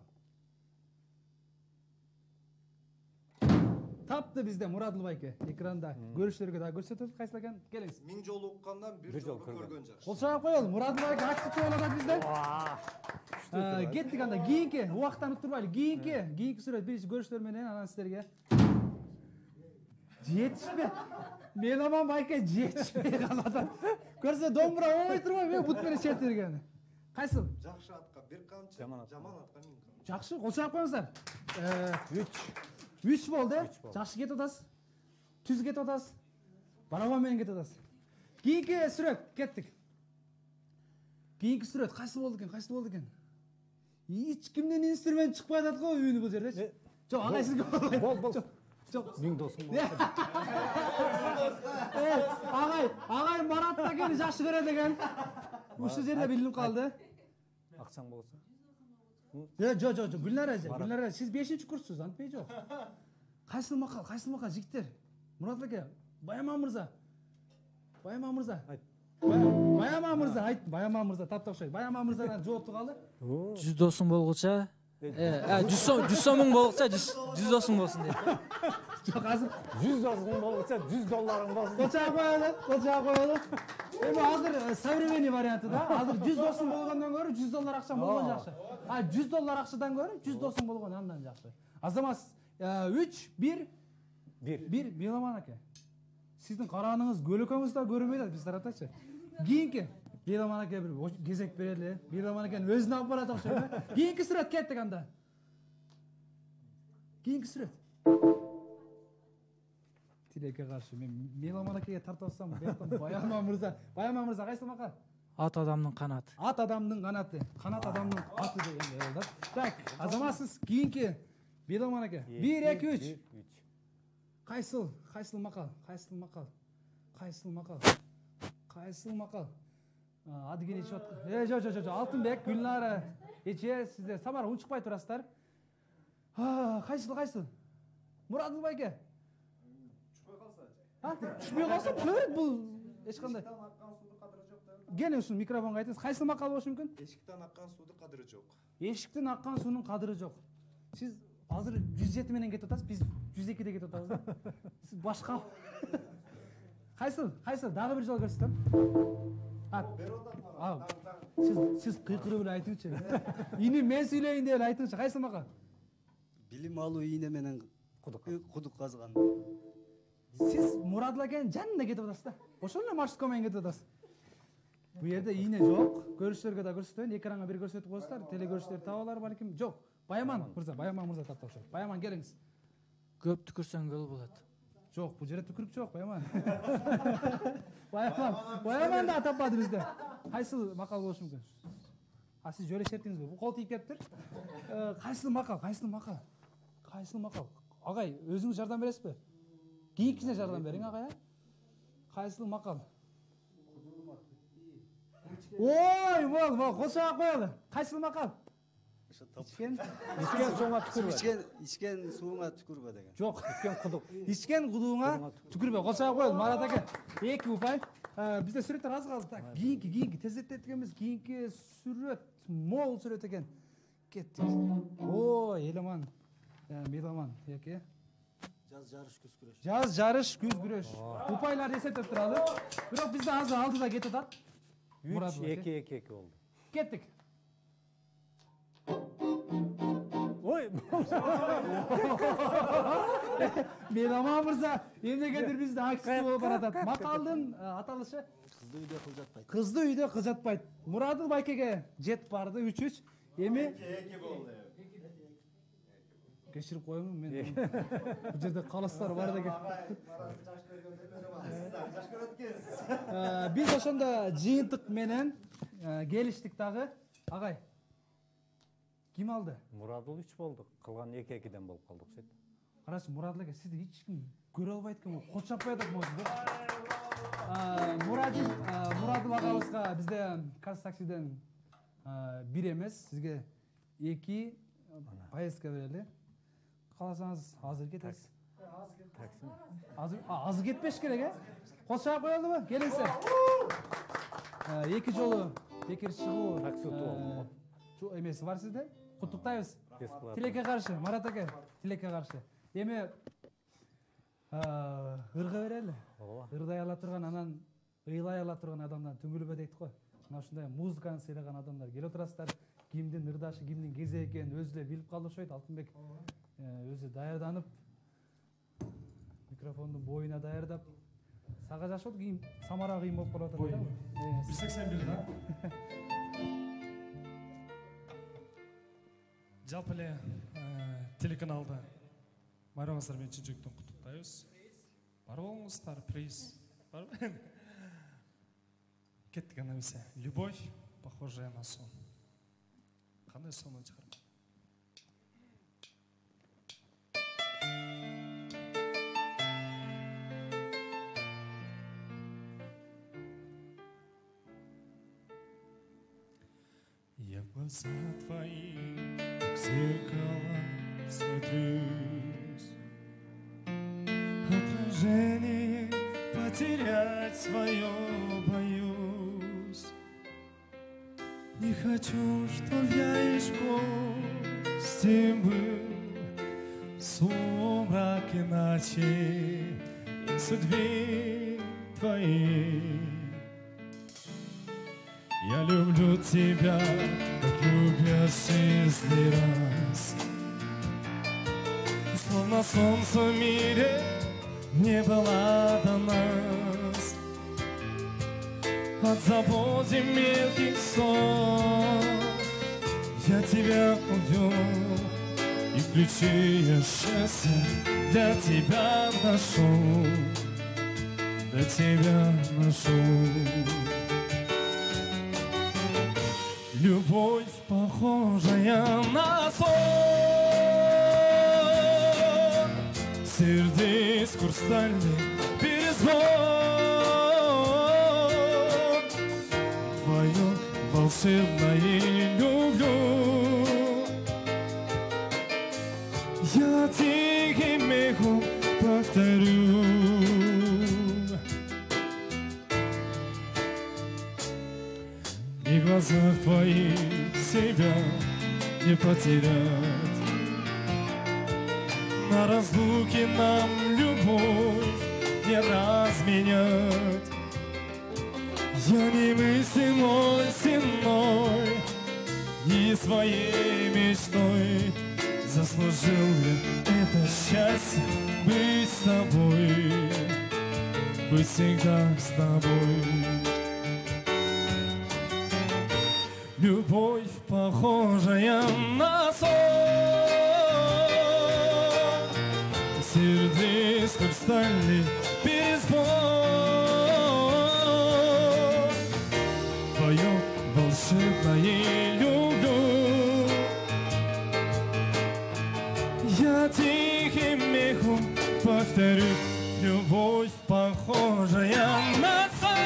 Тапты бизде Муратыл байке экранда. Көрүүчүлөргө да көрсөтөбүз кайсыл экен. Келиңиз. 1000 жолу уккандан 1 жолу көргөн жакшы. Кол чаап коелу. Муратыл байке активдүү болуп атат бизде. Кеттик анда. Кийинки убакыттан уктурбайлы. Кийинки сүрөт биринчи көрүүчүлөр менен анан сиздерге. Жетишпе. Мейламан байке жетишпей калат. Көрсө домбура ойной турбайбы, мен бут менен чет берген. Кайсыл? Жакшы атка 1 камчы, жаман атка 1000 камчы. Жакшы, кол чаап коюңуздар. 3 болду. Жакшы кетип атасыз. Түз кетип атасыз. Барабан менен кетип атасыз. Кийинки сүрөт кеттик. Кийинки сүрөт кайсы болду экен? Эч кимден инструмент чыкпай атат го үнү бул жердечи. Жок, агай сизге болбойт. Жок. Миң досуң болсо. Агай Марат акени жакшы көрөт экен. Ушул жерде билинип калды. Акчаң болсо. Жок, Гүлнара, сиз 5-курссуз, антпей жок. Кайсыл макал, жигиттер? Мурат аке, Баяман мырза. Айт. Баяман мырза, таптап окшойт. Баяман мырзадан жоопту калды. 100 досуң болгуча, 100 сомуң болгуча 100 досуң болсун дейт. Жок, азыр 100 досуң болса, $100 болsun. Коча коелу. Эми азыр современный варианты да. Азыр 100 досуң болгондон көрө $100 акчаң болгон жакшы. А $100 акчадан көрө 100 досуң болгон андан жакшы. Азамат 3 1 1 Меломан аке. Сиздин карааныңыз көлөкөңүз да көрүнбөйт биз тараптачы. Кийинки Меломан аке бир кезек берели. Меломан акенин өзүнө алып барат окшойт. Кийинки сүрөт кеттик анда. Кийинки сүрөт. Тилекке каршы мен Меломан акеге тартып алсам, Баяман мырза кайсы макал? Ат адамдын канаты. Ат адамдын канаты, канат адамдын аты деген да. Так, азаматсыз кийинки Меломан аке. 1 2 3. Кайсыл макал? Адыгене ичип аткан. Жо. Алтынбек, Гүлнара, эче сиздер Самара унчукпай турасыздар. Кайсыл? Мурадыл байке. Түшпөй калса көрөт бул эч кандай. Келин ушул микрофонго айтыңыз. Кайсыл макал болушу мүмкүн? Эшиктен аккан суудун кадыры жок. Эшиктен аккан суунун кадыры жок. Сиз азыр 107 менен кетип атасыз, биз 102де кетип атабыз да. Сиз башка. Кайсыл? Дагы бир жолу көрсөтөм. Сиз кыйкырып эле айтыңызчы. Ини мен сүйлөйүн деп эле айтыңызчы. Кайсыл макал? Билим алуу ийне менен кудук казган. Сиз Мурадыл акенин жанына кетип атасыз да. Ошол эле маршрутка менен кетип атасыз. Бу жерде ийне жок. Көрүшчүлөргө да көрсөтөйүн. Экранга бир көрсөтүп коесуздар. Телегөрүүчүлөр табалар балким. Жок. Баяман мырза тапты окшойт. Баяман келиңиз. Көп түкүрсөң көл болот. Жок, бул жерде түкүрүк жок, Баяман. Баяман да таппады бизде. Кайсыл макал болушу мүмкүн? Сиз жөлө шертиңизби? Бул кол тиіп кетиптир. Кайсыл макал? Агай, өзүңүз жардам бересизби? Кийинкисине жардам бериң, агай. Кайсыл макал? Ой, бол, кошо коелу. Кайсыл макал? Ичкен сууңа түкүрбө деген. Жок, ичкен кудуңа түкүрбө. Кошо коелу, Марат аке. 2 упай. Бизде сүрөттөр аз калды. Так, кийинки тездеттеткен кийинки сүрөт, мол сүрөт экен. Кеттик. Ой, Меломан яке. Жаз жарыш күз күрөш. Упайлар эсептеп туралы. Бирок бизде азыр алдыда кетип атат. 3-2 болду. Кеттик. Ой. Меломан мырза, эмнегедир бизде аксиз болуп баратат. Макалдын аталышы Кызды үйдө кыз жатпайт. Мурадыл байкеге жетип барды 3-3. Эми 2 болду. Кечирип коюңун, мен бул жерде калыстар бар деген. Биз ошондо жыйынтык менен келиштик дагы. Агай, ким алды? Мурадыл 3 болду. Калган 2-2ден болуп калдык окшойт. Карачы, Мурадыл аке, сизди эч ким көрө албайт экен, кол чаппай атат могу. Мурадыл агабызга бизде Казтаксиден 1 эмес, сизге 2 поездка берели. Кааласаңыз азыр кетесиз. Азыр кетпеш керек, э? Кол чаап коелубу? Келиңиздер. 2 жолу бекер чыгуу таксуту эмеси бар сизде. Куттуктайбыз. Тилекке каршы, Марат аке, тилекке каршы. Эми ырга берели. Ырдай ала турган, анан ыйлай ала турган адамдан түңүлбө дейт го. Мына ушундай музыканы сыйлаган адамдар келип турасыздар. Кимдин ырдашы, кимдин кези экенин өзү эле билип калды окшойт. Алтынбек өзү даярданып, микрофондун боюна даярдап, сага жашот кийин Самара кыйын болуп калып атат. 181 да. Жалпы эле телеканалда барыңыздар менен чын жүрөктөн куттуктайбыз. Бар болуңуздар, приз. Бар. Кеттик анда эмесе. Любовь, похожая на сон. Кандай сонун чыгарма. Я в глаза твои, как в зеркало, смотрюсь. Отражение потерять свое боюсь. Не хочу, чтоб я и гостем был в сумраке иначе из судьбы твоей. Я люблю тебя, как любят чистый раз. Словно солнце в мире не было до нас. От забот и мелких сон я тебя увел, и ключи я счастья для тебя нашел, для тебя нашел. Любовь, похожая на сон, сердец хрустальный перезвон, твое волшебное люблю. Я тихим эхом повторю. И в глазах твоих себя не потерять. На разлуке нам любовь не разменять. Я немыслимой стеной и своей мечтой заслужил я это счастье быть с тобой, быть всегда с тобой. Любовь, похожая на сон, сердец хрустальный перезвон, твое волшебное люблю. Я тихим эхом повторю. Любовь, похожая на сон.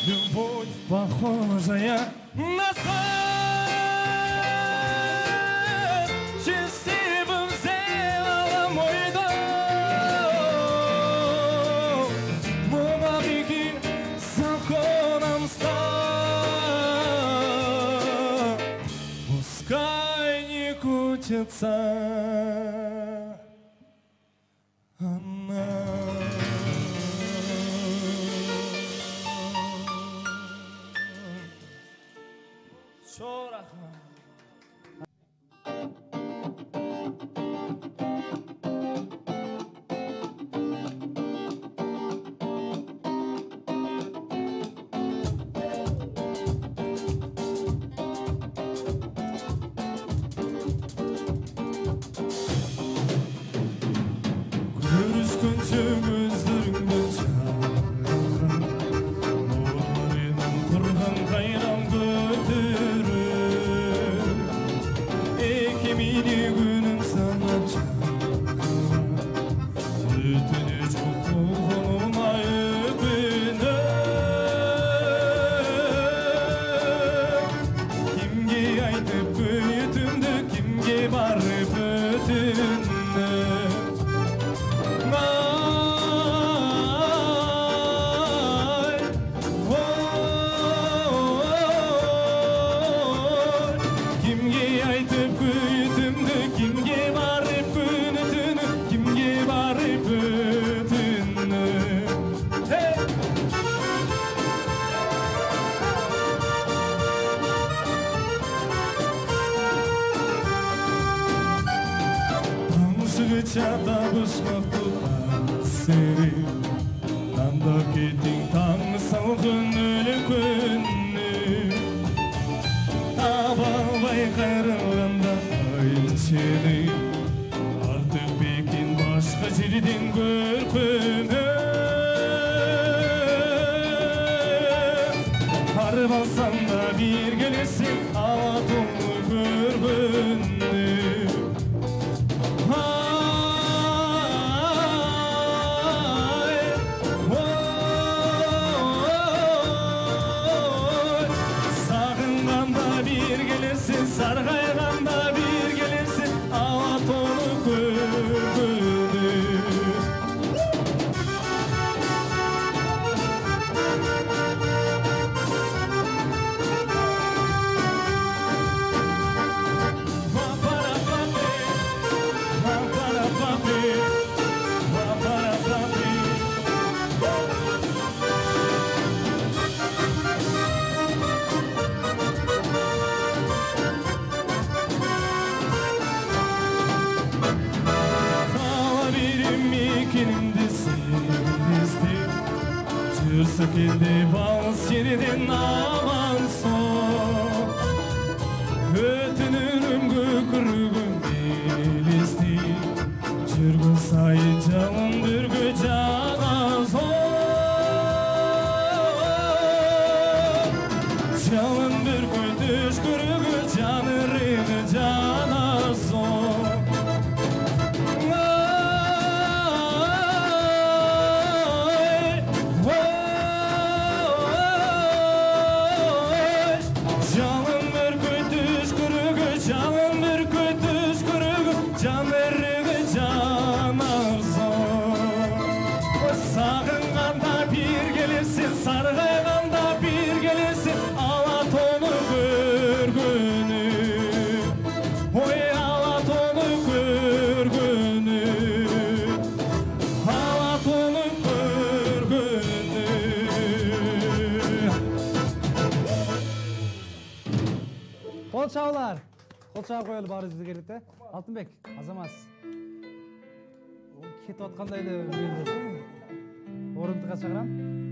Любовь, похожая на сон, счастливым сделала мой дом, но вопреки законам стал, пускай не крутится она. Ошо келди бал сенеден аман соң өтүнүм көкүрөгүм элести жүргөн сайын жалын бүргө жагасың жалын бүргө төшкөрөгө жанырыңы жанасың Кол чабуулар. Кол чабып коелу баарыбызга керек да. Алтынбек, Азамат. Кетип аткандай эле орунтуга чыгарам.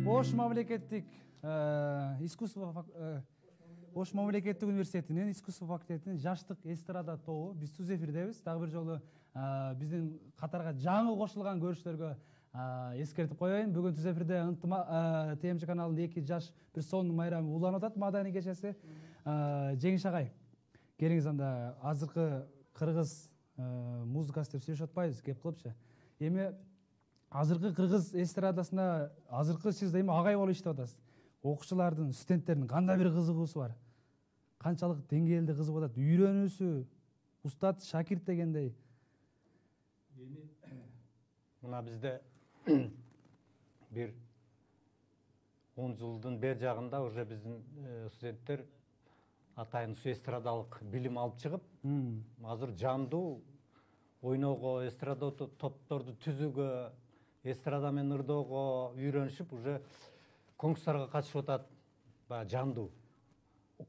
Ош мамлекеттик Ош мамлекеттик университетинин искусство факультетинин жаштык эстрада тобу биз түз эфирдебиз. Дагы бир жолу биздин катарга жаңы кошулган көрүштөргө эскертип коеюн. Бүгүн түз эфирде ТМЖ каналында 2 жаш бир сонун майрамы уланып атат, Мадани кечеси. Жеңиш агай, келиңиз анда азыркы кыргыз музыкасы деп сүйлөшүп атпайбыз, кеп кылыпчы. Эми азыркы кыргыз эстрадасында азыркы сиз эми агай болуп иштеп атасыз. Окуучулардын, студенттердин кандай бир кызыгуусу бар? Канчалык деңгээлде кызыгып атат? Үйрөнүүсү, устат, шакирт дегендей. Мына бизде бир 10 жылдын бер жагында уже биздин студенттер атайын эстрадалык билим алып чыгып, азыр жандуу ойноого, эстрада топторду түзүүгө, эстрада менен ырдоого үйрөнүшүп, уже конкурстарга катышып атат, баягы жандуу.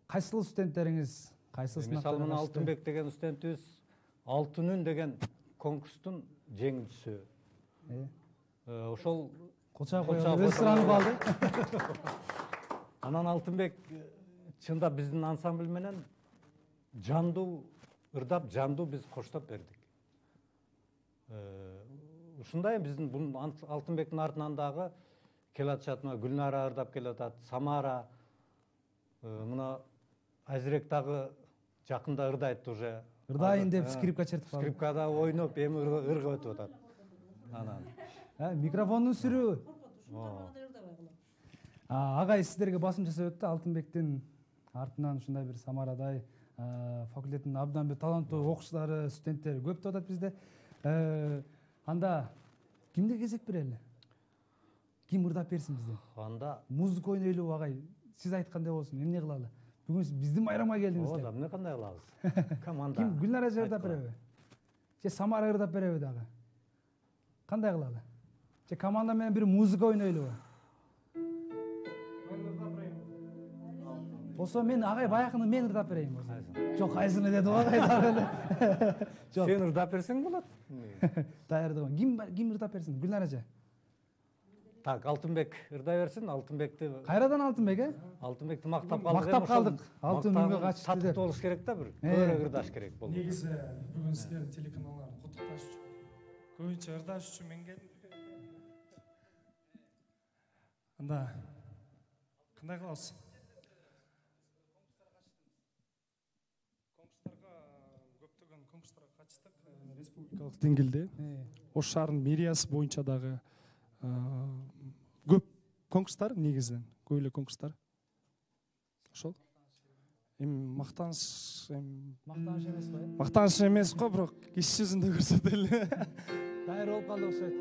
Кайсыл студенттериңиз, кайсыл сынактарга? Мисалы, мына Алтынбек деген студентибиз Алтын үн деген конкурстун жеңүүчүсү. Ошол коча коюп суранып калды. Анан Алтынбек чындап биздин ансамбль менен жандуу ырдап, жандуу биз коштоп бердик. Ушундай биздин Алтынбектин артынан дагы келатышат, Гүлнара ырдап келатат, Самара, мына Азирек дагы жакында ырдайт уже. Ырдайын деп скрипка чертип калды. Скрипкада ойноп, эми ыргып өтүп атат. Анан микрофондун сүрүү. Агай сиздерге басым жасап өттү. Алтынбектин артынан ушундай бир Самарадай факультеттин абдан бир таланттуу окуучулары, студенттери көп деп атат бизде. Анда кимге кезек берели? Ким ырдап берсин бизде? Анда музыка ойнойлубу агай? Сиз айткандай болсун, эмне кылалы? Бүгүн биздин майрамга келдиңиз. Ооба, эмне кандай кылабыз? Команда. Ким Гүлнара ырдап береби? Же Самара ырдап береби дагы? Кандай кылалы? Же команда менен бир музыка ойнойлубу? Болсо мен агай баягыны мен ырдап берейин болсо. Жок, кайсыны деди агай дагы. Жок. Сен ырдап берсең болот. Даярдыгым. Ким ырдап берсин? Гүлнара эже. Так, Алтынбек ырдай берсин. Алтынбекти кайрадан Алтынбек, Алтынбекти мактап калдык. Мактап калдык. Алтын үнгө качты деп. Татык болуш керек да, бир көбүрөөк ырдаш керек болду. Негизи бүгүн сиздердин телеканалдарды куттукташ үчүн, көбүнчө ырдаш үчүн мен келдим. Анда кандай кылабыз? Көптөгөн конкурстарга катыштык, республикалык деңгээлде. Ош шаарынын мэриясы боюнча дагы көп конкурстар, негизинен көп эле конкурстар. Ошол эми мактаныш эмес го? Мактаныш эмес го, бирок иш жүзүндө көрсөтөлү. Даяр болуп калды окшойт.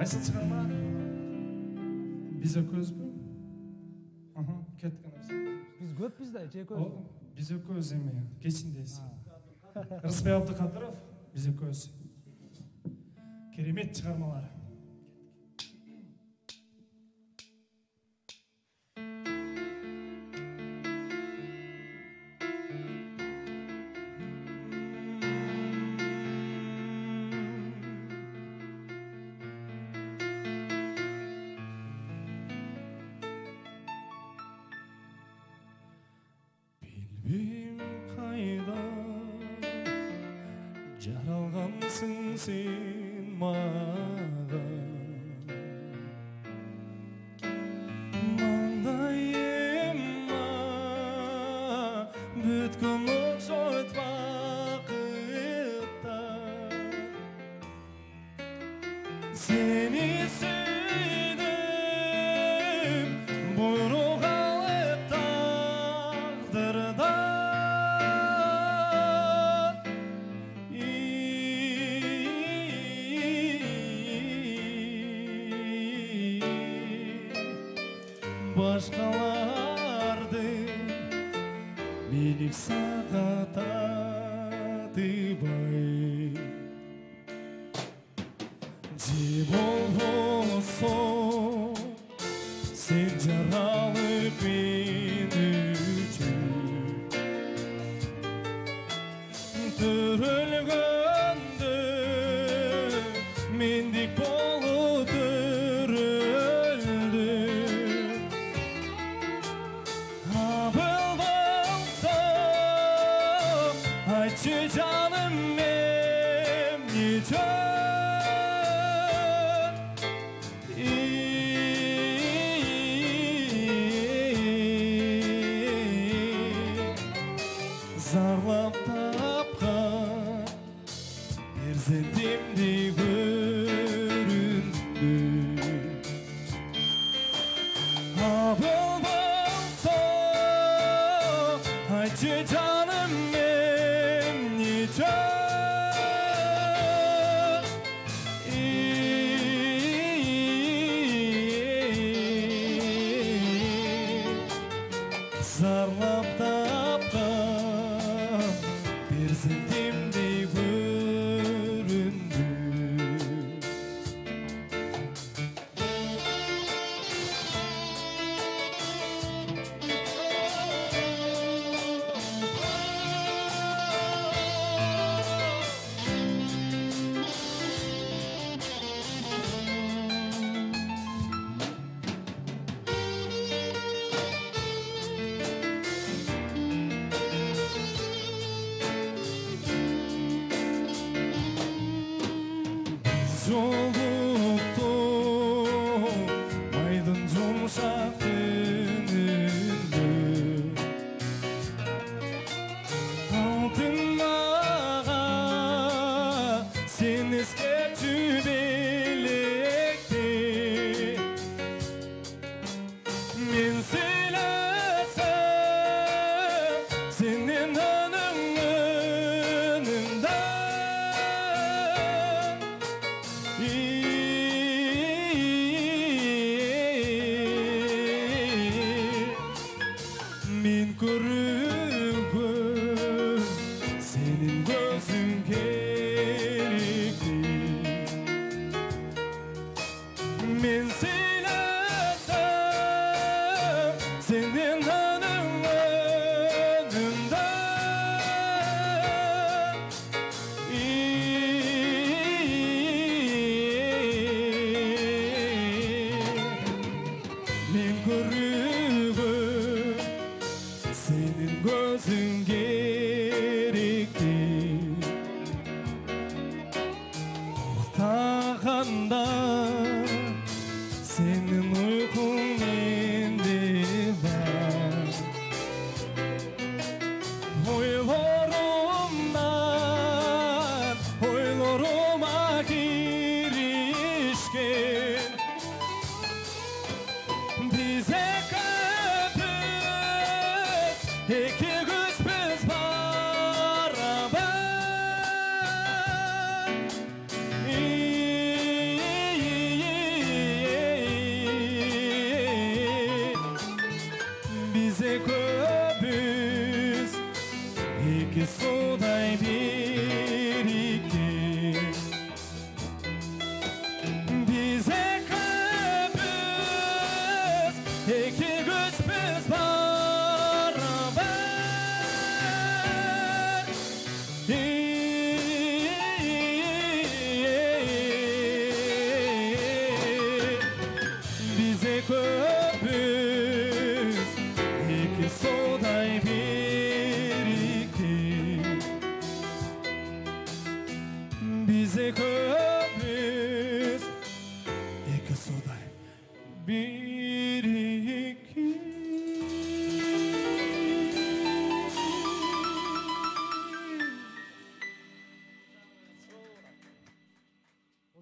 Кайсы чыгарма? Биз экөөбүзбү? Кеттик анысы. Биз көппүз да, же экөөбүз? Биз экөөбүз эми, кечиндейсиз. Рысбек Абдыкадыров, биз экөөбүз. Керемет чыгармалар. Gülüm kayda jaralgansın sen maga Mangdayıma bütkün okşoyt vakıtta Seni süydüm buyruk alıp taqdırdan Başkalardı bilip sağatadı bay Cib olsun sen jaralı ben üçün Törülgöndü mendik bolu törüldü Abıl bolsa aytçı canım emnice Zarlap tapkan Erzentimdi göründü Abıl bolsa aytçı canım emnice Zarlap tapkan Erzentimdi göründü Жолукту айдын жумшак түнүндө Алтын мага сен эскертчү белекти Мен сүйлөсөм сенин önümde Men körüngön senin gözün kerekli Men söylesem senin önümde Men körüngön senin gözün kerekli Uktaganda senin uykun mende var Oylarıma girişken Bize köpüz iki güç biz beraber Bize köpüz iki suday birikti Bize köpüz iki güç biz beraber Bize köpüz iki suday birikti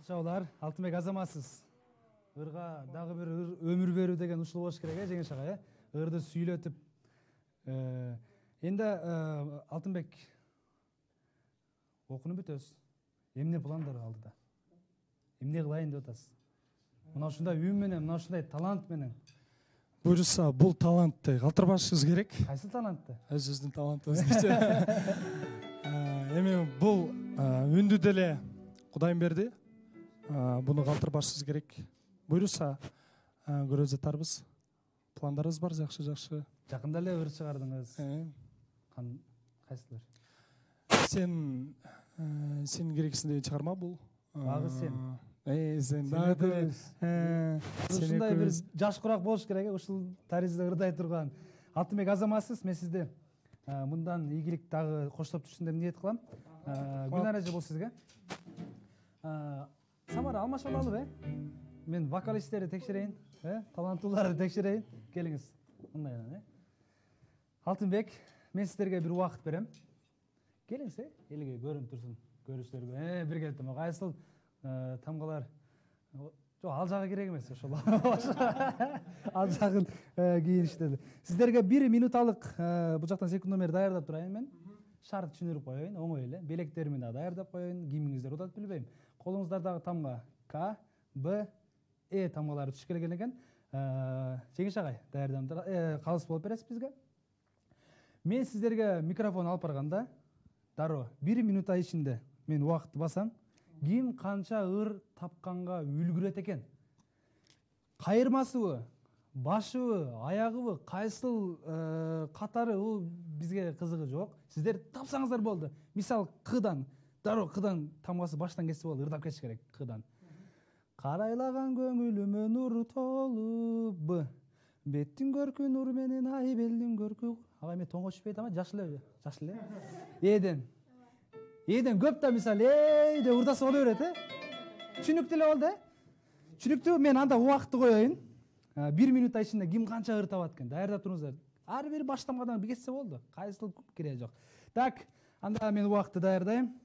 Чоолар, Алтынбек азаматсыз. Ырга дагы бир өмүр берүү деген ушул болуш керек, Жеңиш ага, Ырды сүйлөтүп. Энди Алтынбек окууну бүтөбүз. Эмне пландар алдыда? Эмне кылайын деп атасыз? Мына ушундай үн менен, мына ушундай талант менен. Буюрса, бул талантты калтырбашыбыз керек. Кайсы талантты? Өзүбүздүн талантыбызды. Эми бул үндү деле Кудайым берди. Буну калтырбашыбыз керек. Буюрса, көрө жатарбыз. Пландарыбыз бар, жакшы. Жакында эле ыр чыгардыңыз. Кайсылар? Сен керексиндей чыгарма бул. Багы сен. Сен дагы. Ушундай бир жаш курак болуш керек, ушул таризде ырдай турган. Алтынбек азаматсыз, мен сизди мындан ийгилик дагы коштоп жүрсүн деп ниет кылам. Гүлнар эже, бул сизге. Самара, алмашып алалы, Мен вокалисттерди текшерейин, таланттууларды текшерейин. Келиңиз. Мындай, Алтынбек, мен сиздерге бир убакыт берем. Келиңиз, элге көрүнүп турсун, көрүшүлөргө. Бир келип, кайсыл тамгалар. Ал жагы керек эмес, ошол. Ал жагын кийиништеди. Сиздерге 1 минуталык бул жактан секундомер даярдап турайын мен. Шарт түшүндүрүп коеюн, оңой эле. Белектеримди да даярдап коеюн, кийимиңиздер утат билбейм. Колуңуздардагы тамга К, Б, Э тамгалары түшүп келген экен. Жеңиш агай, даярданып калыс болуп бересиз бизге. Мен сиздерге микрофон алып барганда, дароо 1 минута ичинде мен убакытты басам. Ким канча ыр тапканга үлгүрөт экен? Кайырмасыбы, башыбы, аягыбы, кайсыл катары, бул бизге кызыгы жок. Сиздер тапсаңыздар болду. Мисалы Кыдан, дароо Кыдан тамгасы баштан кетсе болду, ырдап кетиш керек Кыдан. Карайлаган көңүлүмө нур толуп, Б. Беттин көркү нур менен ай белдин көркү. Агай, мен тоңго түшпөйт ама, жаш эле. Эден көп да мисалы, деп урдаса боло берет, Түшүнүктүү эле болду, Түшүнүктүү, мен анда убакытты коеюн. 1 минута ичинде ким канча ыр табат экен, даярдап туруңуздар. Ар бир баштамадан кетсе болду. Кайсыл кереги жок. Так, анда мен убакытты даярдайм.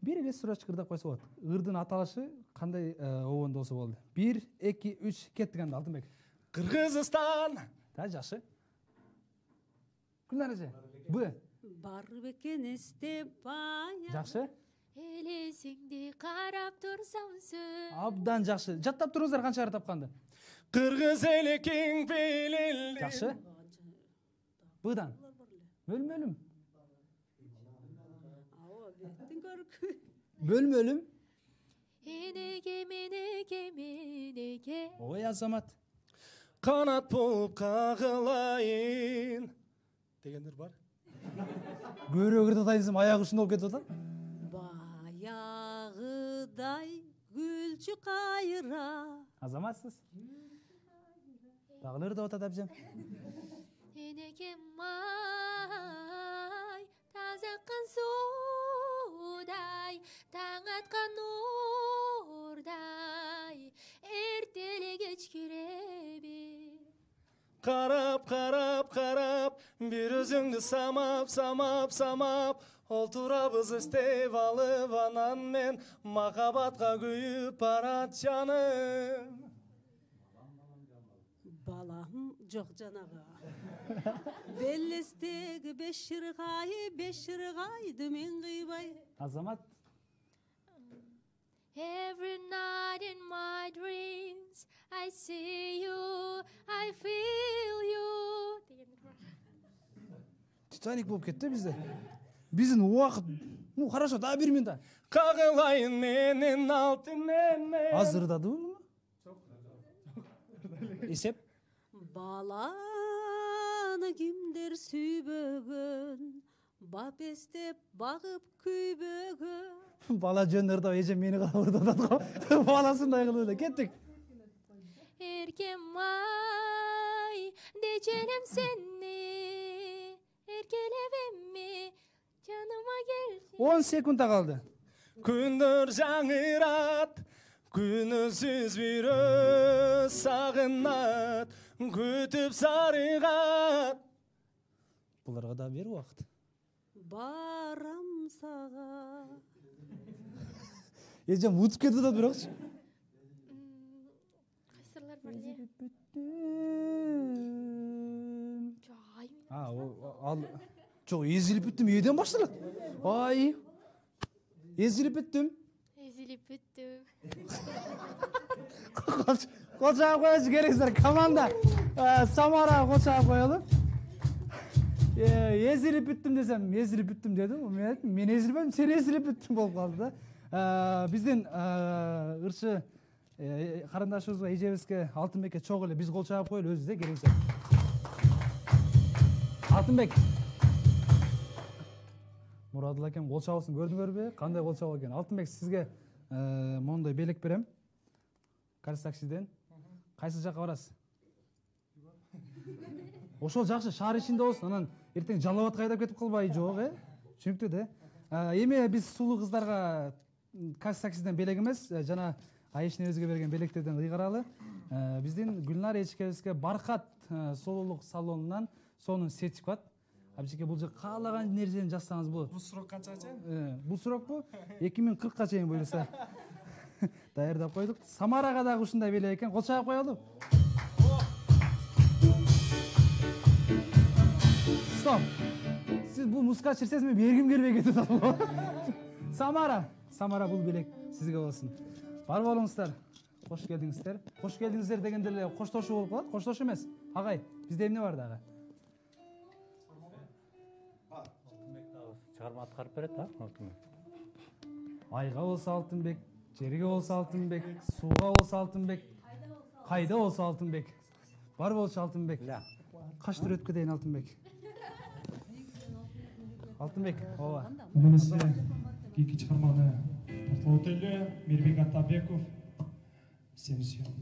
Бир сурачка ырдап койсо болот. Ырдын аталышы кандай обондо болсо болду. 1, 2, 3, кеттик анда, Алтынбек. Кыргызстан. Да, жакшы. Гүлнар эже. Б. Бар бекен эстеп бая. Жакшы. Элесиңди карап турсам сөз. Абдан жакшы. Жаттап туруңуздар канча ыр тапканды. Кыргыз эли кең белелди. Жакшы. Бдан. Бөлмөлүм. Бөлмөлүм. Менеге. Ой, азамат. Канат болуп кагылайын. Дегендер бар. Көрө кырдатайсың, аягы ушундай болуп кетип атат. Баягыдай гүлчү кайра. Азаматсыз. Дагы ырдап атат абжам. Энеге май, тазаккан суудай, таң аткан нурдай, эртеле кеч киреби. Карап, бир өзүңдү самап, олтурабыз эстеп алып, анан мен махабатка күйүп барат жаным. Балам жок жанагы. Беллестеги беш ыргайды мен кыйбай. Азамат. Every night in my dreams I see you, I feel you. Титаник болуп кетти бизде. Биздин убакыт, хорошо, да 1 минута. Кагылайын менин алтын эме. Азыр ырдадыбы? Эсеп? Баланы кимдер сүйбөгөн, бап эстеп багып күйбөгөн. Бала жөн ырдап, эже мени карап ырдатат го. Баласындай кылып эле кеттик. Эркем ай, дечелем сени, эркелебемми, жаныма келчи. 10 секунда калды. Күндөр жаңырат, күнүсүз бир сагынат, күтүп сарыгат. Буларга да бер убакыт. Барам сага. эжем утуп кетип атат бирокчу. Кайсырлар бар эле? Ал жок, эзилип бүттүм, эден башталат. Ай. Эзилип бүттүм. Кочаап коюңуз келиңиздер, команда. Самара кочаап коелу. Эзилип бүттүм десем, эзилип бүттүм дедим. Мен айттым, мен эзилбедим, сен эзилип бүттүң болуп калды да. Биздин ырчы карындашыбызга, эжебизге, Алтынбекке чогуу эле биз кол чаап коелу өзүбүз келиңиздер. Алтынбек. Мурадыл акем кол чабысын көрдүңөрбү? Кандай кол чабуу экен? Алтынбек, сизге моундай белек берем. Карс таксиден. Кайсы жакка барасыз? Ошол жакшы, шаар ичинде болсун. Анан эртең Жалал Абадка айдап кетип калбай, жок, Түшүнүктүү да. Эми биз сулуу кыздарга Карс таксиден белек эмес, жана Айшнебизге берген белектерден ыйгаралы. Биздин Гүлнар эчкебизге Баркат солуулук салонунан сонун сертификат. Абжеке, бул же каалаган нерсени жазсаңыз болот. Бул срок канчага чейин? Бул срокпу 2040ка чейин буюрса даярдап койдук. Самарага дагы ушундай белек экен. Кол чаап коелу. Стоп. Сиз бул музыка чирсеңиз мен бергим келбей кетип атам. Самара бул белек сизге болсун. Бар болуңуздар. Кош келдиңиздер. Кош келдиңиздер дегенде эле коштошуу болуп калат. Коштош эмес. Агай, бизде эмне бар дагы? Чыгарма аткарып берет да, Алтынбек. Айга болсо Алтынбек, жерге болсо Алтынбек, сууга болсо Алтынбек, кайда болсо Алтынбек. Бар болчу Алтынбек. Качтыр өткөдейин Алтынбек. Алтынбек, ооба. Мына сиз кийинки чыгарманы тартып өтөлү. Мирбек Атабеков, сени сүйөм.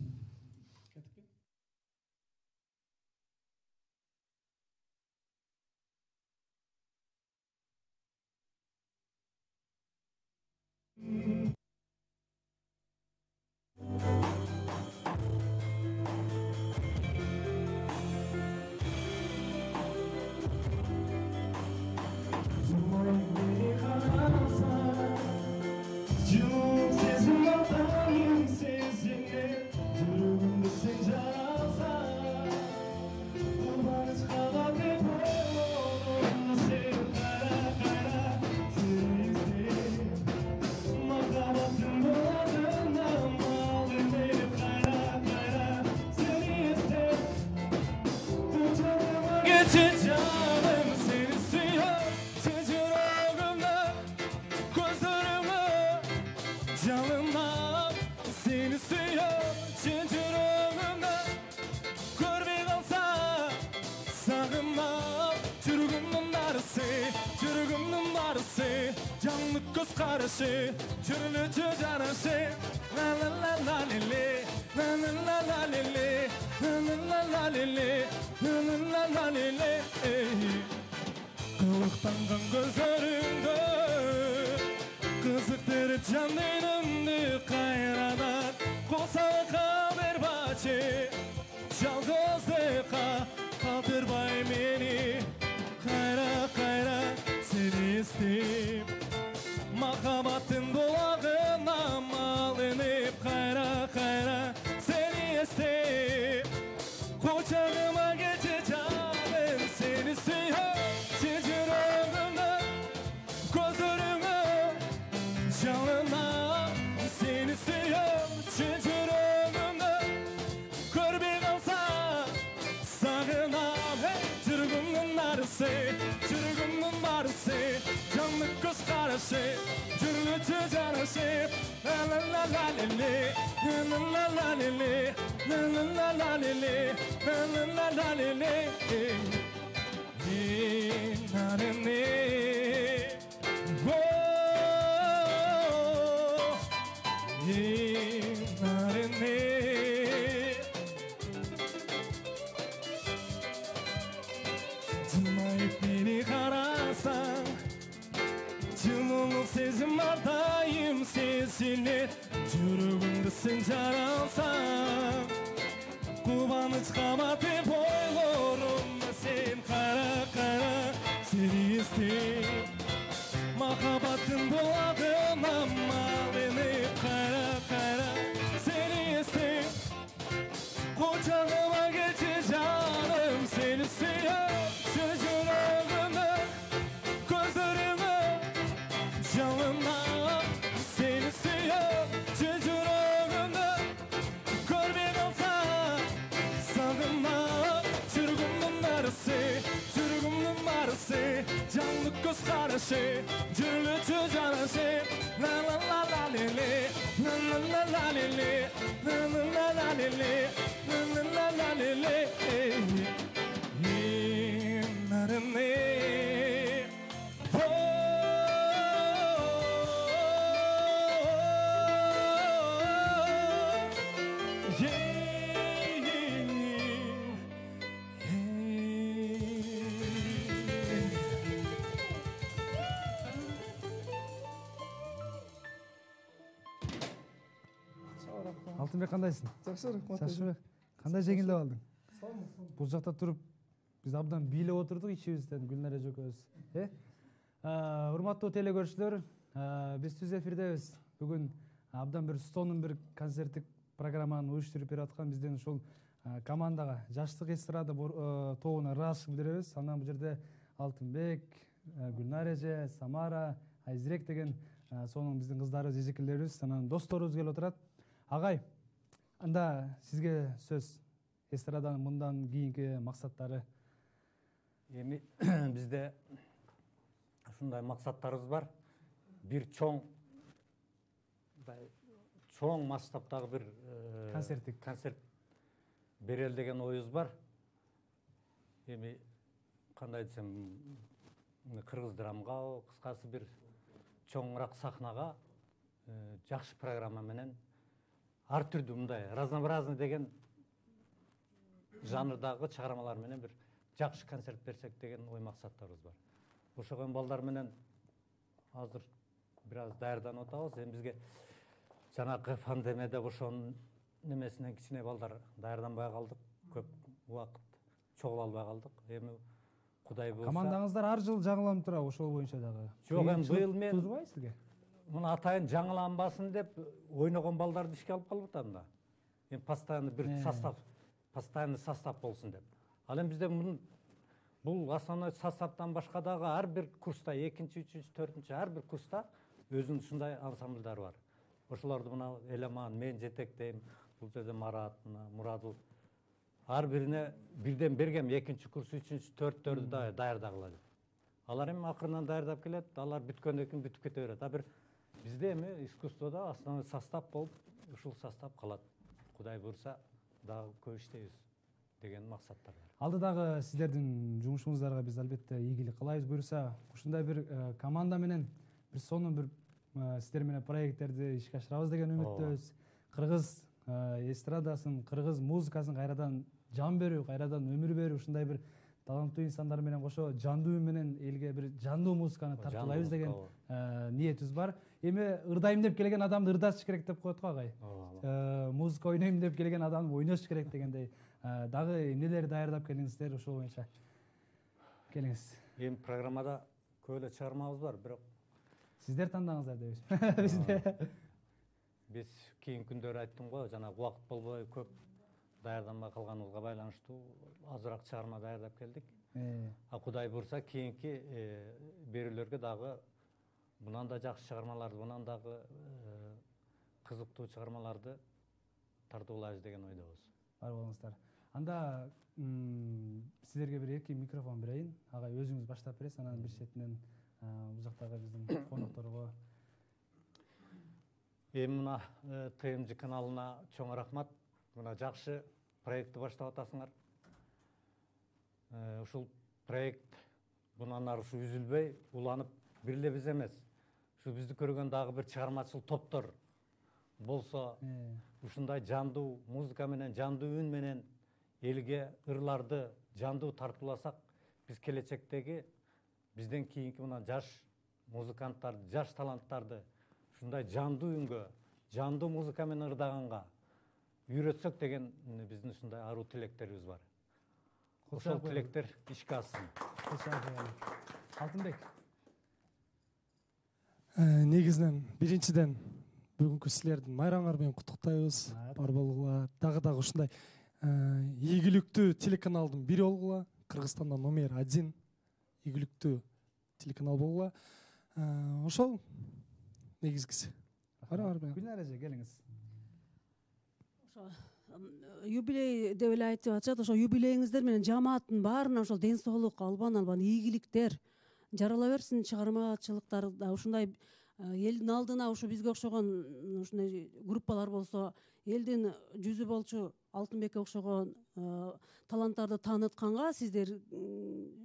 Kılıktangan gözlerinde kızıktırıp canlarımdı kayradan Kosa kalır bahçe Çalgızlığa kaldırmay beni Kayra kayra seni isteyip Makabatın dolağına malınıp Kayra kayra seni isteyip Koçağıma geçeceğim seni suyup Çocuklarımdan gözlerime canına seni suyup Çocuklarımdan kör bir kalsa sağınam Çırgımın arısı, çırgımın arısı Canlı göz karışı, cürlücü canışı La la la la lili, la la la lili La la la la lili, la la la lili Narini Narini Cılmayıp beni karasan Cılılık sezim ardayım sesilir Жүрегімді сен жаралсан Қуаныш қаматып ойларымда сен қара-қара сені іздеп Махаббаттың бұлағына малынып көзқарасы жүрілі жанасы la la la la le le la la la la le le la la la la le le la la la la le le Алтынбек, кандайсың? Жакшы, рахмат. Жакшыбы? Кандай жеңилдеп алдың? Бул жакта туруп биз абдан бийлеп отурдук ичибизден Гүлнар эжекебиз. Урматтуу теле көрүүчүлөр, биз түз эфирдебиз. Бүгүн абдан бир стонун бир концерттик программаны уюштуруп берип аткан бизден ушул командага, жаштык эстрада тобуна ыраазычылык билдиребиз. Андан бул жерде Алтынбек, Гүлнар эже, Самара, Айзирек деген сонун биздин кыздарыбыз, эжекелерибиз, анан досторубуз келип отурат. Агай, анда сизге сөз. Эстраданын мындан кийинки максаттары. Эми бизде ушундай максаттарыбыз бар. Бир чоң масштабтагы бир концерт берели деген оюбуз бар. Эми кандай десем, кыргыз драмга, кыскасы бир чоңураак сахнага жакшы программа менен ар түрдүү мындай разнообразный деген жанрдагы чыгармалар менен бир жакшы концерт берсек деген ой максаттарыбыз бар. Ошого балдар менен азыр бир аз даярданып атабыз. Эми бизге жанакы пандемияда ошонун немесинен кичине балдар даярданбай калдык. Көп убакыт чогула албай калдык. Эми Кудай буйрса. Командаңыздар ар жыл жаңыланып турабы ошол боюнча дагы? Жок, эми быйыл мен тузбайбы сизге? Мына атайын жаңыланбасын деп ойногон балдарды ишке алып калып атам да. Эми постоянно бир состав болсун деп. Ал эми бизде бул основной составдан башка дагы ар бир курста, 2-чи, 3-чи, 4-чи ар бир курста өзүнүн ушундай ансамбльдары бар. Ошолорду мына Эламан, мен жетектейм, бул жерде Марат, Мурадул. Ар бирине бирден бергем 2-чи курс, 3-чи, 4-төрдү да даярдагыла деп. Алар эми акырынан даярдап келет, алар бүткөндөн кийин бүтүп кете берет. А бир бизде эми искусствода основной состав болуп, ушул состав калат. Кудай буйрса дагы көп иштейбиз деген максаттар бар. Алдыдагы сиздердин жумушуңуздарга биз албетте ийгилик каалайбыз. Буйрса ушундай бир команда менен бир сонун бир сиздер менен проекттерди ишке ашырабыз деген үмүттөбүз. Кыргыз эстрадасын, кыргыз музыкасын кайрадан жан берүү, кайрадан өмүр берүү, ушундай бир таланттуу инсандар менен кошо жандуу менен элге бир жандуу музыканы тартуулайбыз деген ниетибиз бар. Эми ырдайм деп келген адамды ырдатыш керек деп коет го агай. Музыка ойнойм деп келген адамды ойнош керек дегендей дагы эмнелер даярдап келиңиздер, ошол боюнча келиңиз. Эми программада көп эле чыгармабыз бар, бирок сиздер тандаңыздар дейбиз. Бизде биз кийинки күндөрү айттым го, жанагы убакыт болбой көп даярданбай калганыбызга байланыштуу азыраак чыгарма даярдап келдик. А Кудай буйрса кийинки берүүлөргө дагы мындан да жакшы чыгармаларды, мындан дагы кызыктуу чыгармаларды тартуулайбыз деген ойдобуз. Бар болуңуздар. Анда сиздерге бир эки микрофон берейин. Агай өзүңүз баштап бересиз, анан бир четинен бул жактагы биздин конокторго. Эми мына ТМЖ каналына чоң рахмат. Мына жакшы проектти баштап атасыңар. Ушул проект мындан ары үзүлбөй, уланып бир эле биз эмес. Ушу бизди көргөн дагы бир чыгармачыл топтор болсо, ушундай жандуу музыка менен, жандуу үн менен элге ырларды жандуу тартууласак, биз келечектеги бизден кийинки мына жаш музыканттарды, жаш таланттарды ушундай жандуу үнгө, жандуу музыка менен ырдаганга үйрөтсөк деген биздин ушундай аруу тилектерибиз бар. Ошол тилектер ишке ашсын. Алтынбек. Негизинен биринчиден бүгүнкү силердин майрамыңар менен куттуктайбыз. Бар болгула, дагы ушундай ийгиликтүү телеканалдын бири болгула, Кыргызстанда номер 1 ийгиликтүү телеканал болгула. Ошол негизгиси. Гүлнар эже, келиңиз. Юбилей деп эле айтып атышат. Ошо юбилейиңиздер менен жамааттын баарына ошол ден соолук, албан ийгиликтер жарала берсин, чыгармачылыктар да ушундай элдин алдына ушу бизге окшогон ушундай группалар болсо, элдин жүзү болчу Алтынбекке окшогон таланттарды таанытканга сиздер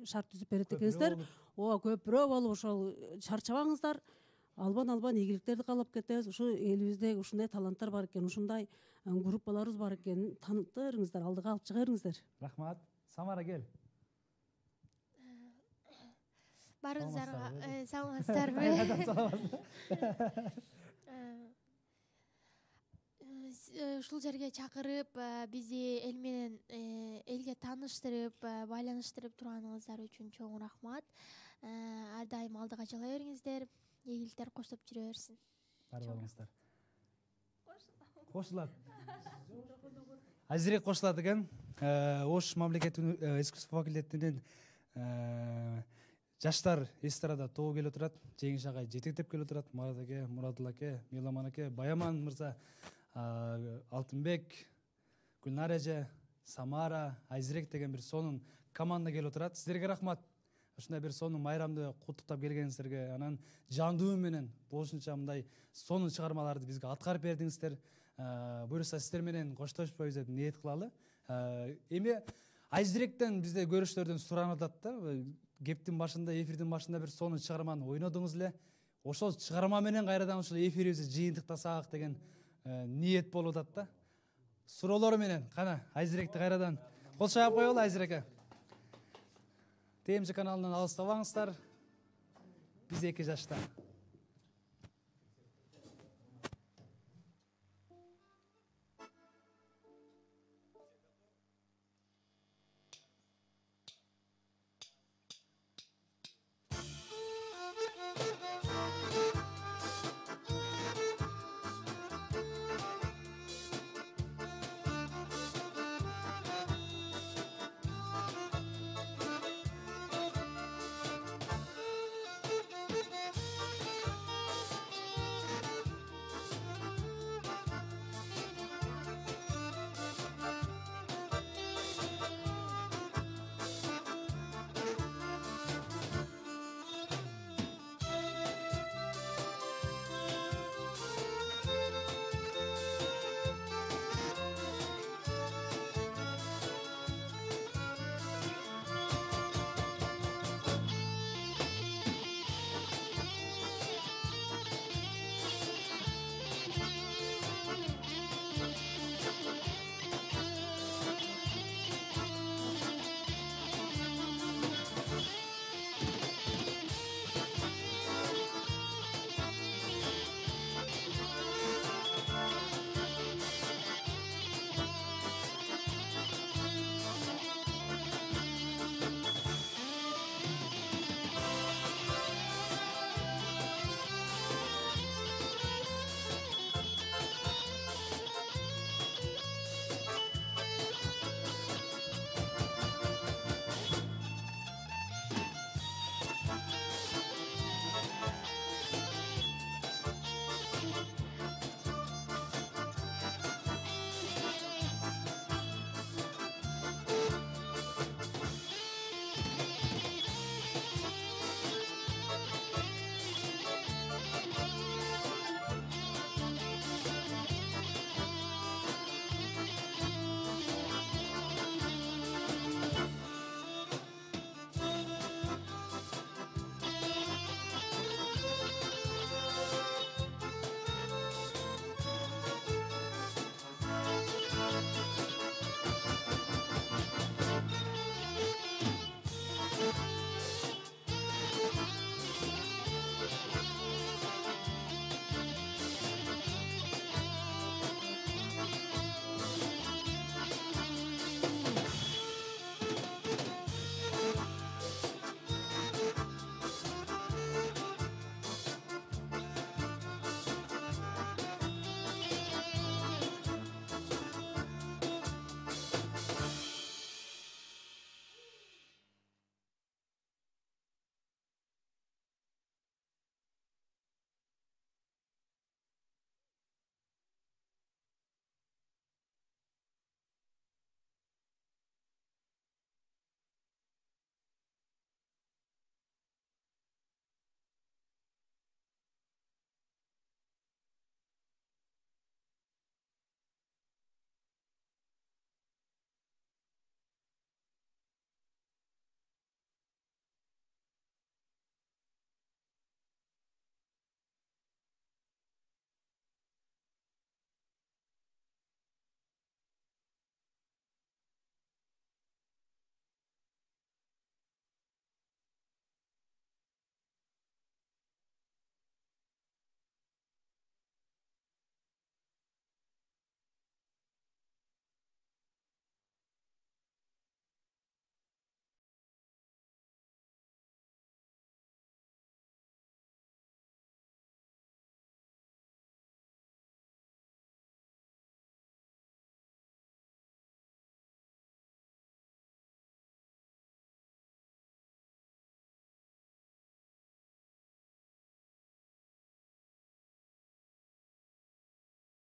шарт түзүп берет экенсиздер. Ооба, көпүрөөк болуп ошол чарчабаңыздар. Албан ийгиликтерди каалап кетебиз. Ушу элибизде ушундай таланттар бар экен, ушундай группаларыбыз бар экен, таныттырыңыздар, алдыга алып чыга бериңиздер. Рахмат. Самара кел. Барыңыздарга саламатсыздарбы? Ушул жерге чакырып, бизди эл менен элге тааныштырып, байланыштырып турганыңыздар үчүн чоң рахмат. Ар дайым алдыга жала бериңиздер, ийгиликтер коштоп жүрө берсин. Бар болуңуздар. Кошулат. Азирек кошулат экен. Ош мамлекеттик искусство факультетинен жаштар эстрада тобу келип отурат. Жеңиш агай жетектеп келип отурат. Марат аке, Мурадул аке, Миламан аке, Баяман мырза, Алтынбек, Гүлнар эже, Самара, Айзирек деген бир сонун команда келип отурат. Сиздерге рахмат. Ушундай бир сонун майрамды куттуктап келгениңиздерге, анан жандуу менен болушунча мындай сонун чыгармаларды бизге аткарып бердиңиздер. Буюрса сиздер менен коштошпойбуз деп ниет кылалы. Эми Айзиректен бизде көрүштөрдөн суранып атат да. Кептин башында, эфирдин башында бир сонун чыгарманы ойнодуңуз эле. Ошол чыгарма менен кайрадан ушул эфирибизди жыйынтыктасак деген ниет болуп атат да. Суроолор менен кана Айзиректи кайрадан кол чаап коелу. Айзиреке. ТМЖ каналынан алыстабаңыздар. Биз 2 жашта.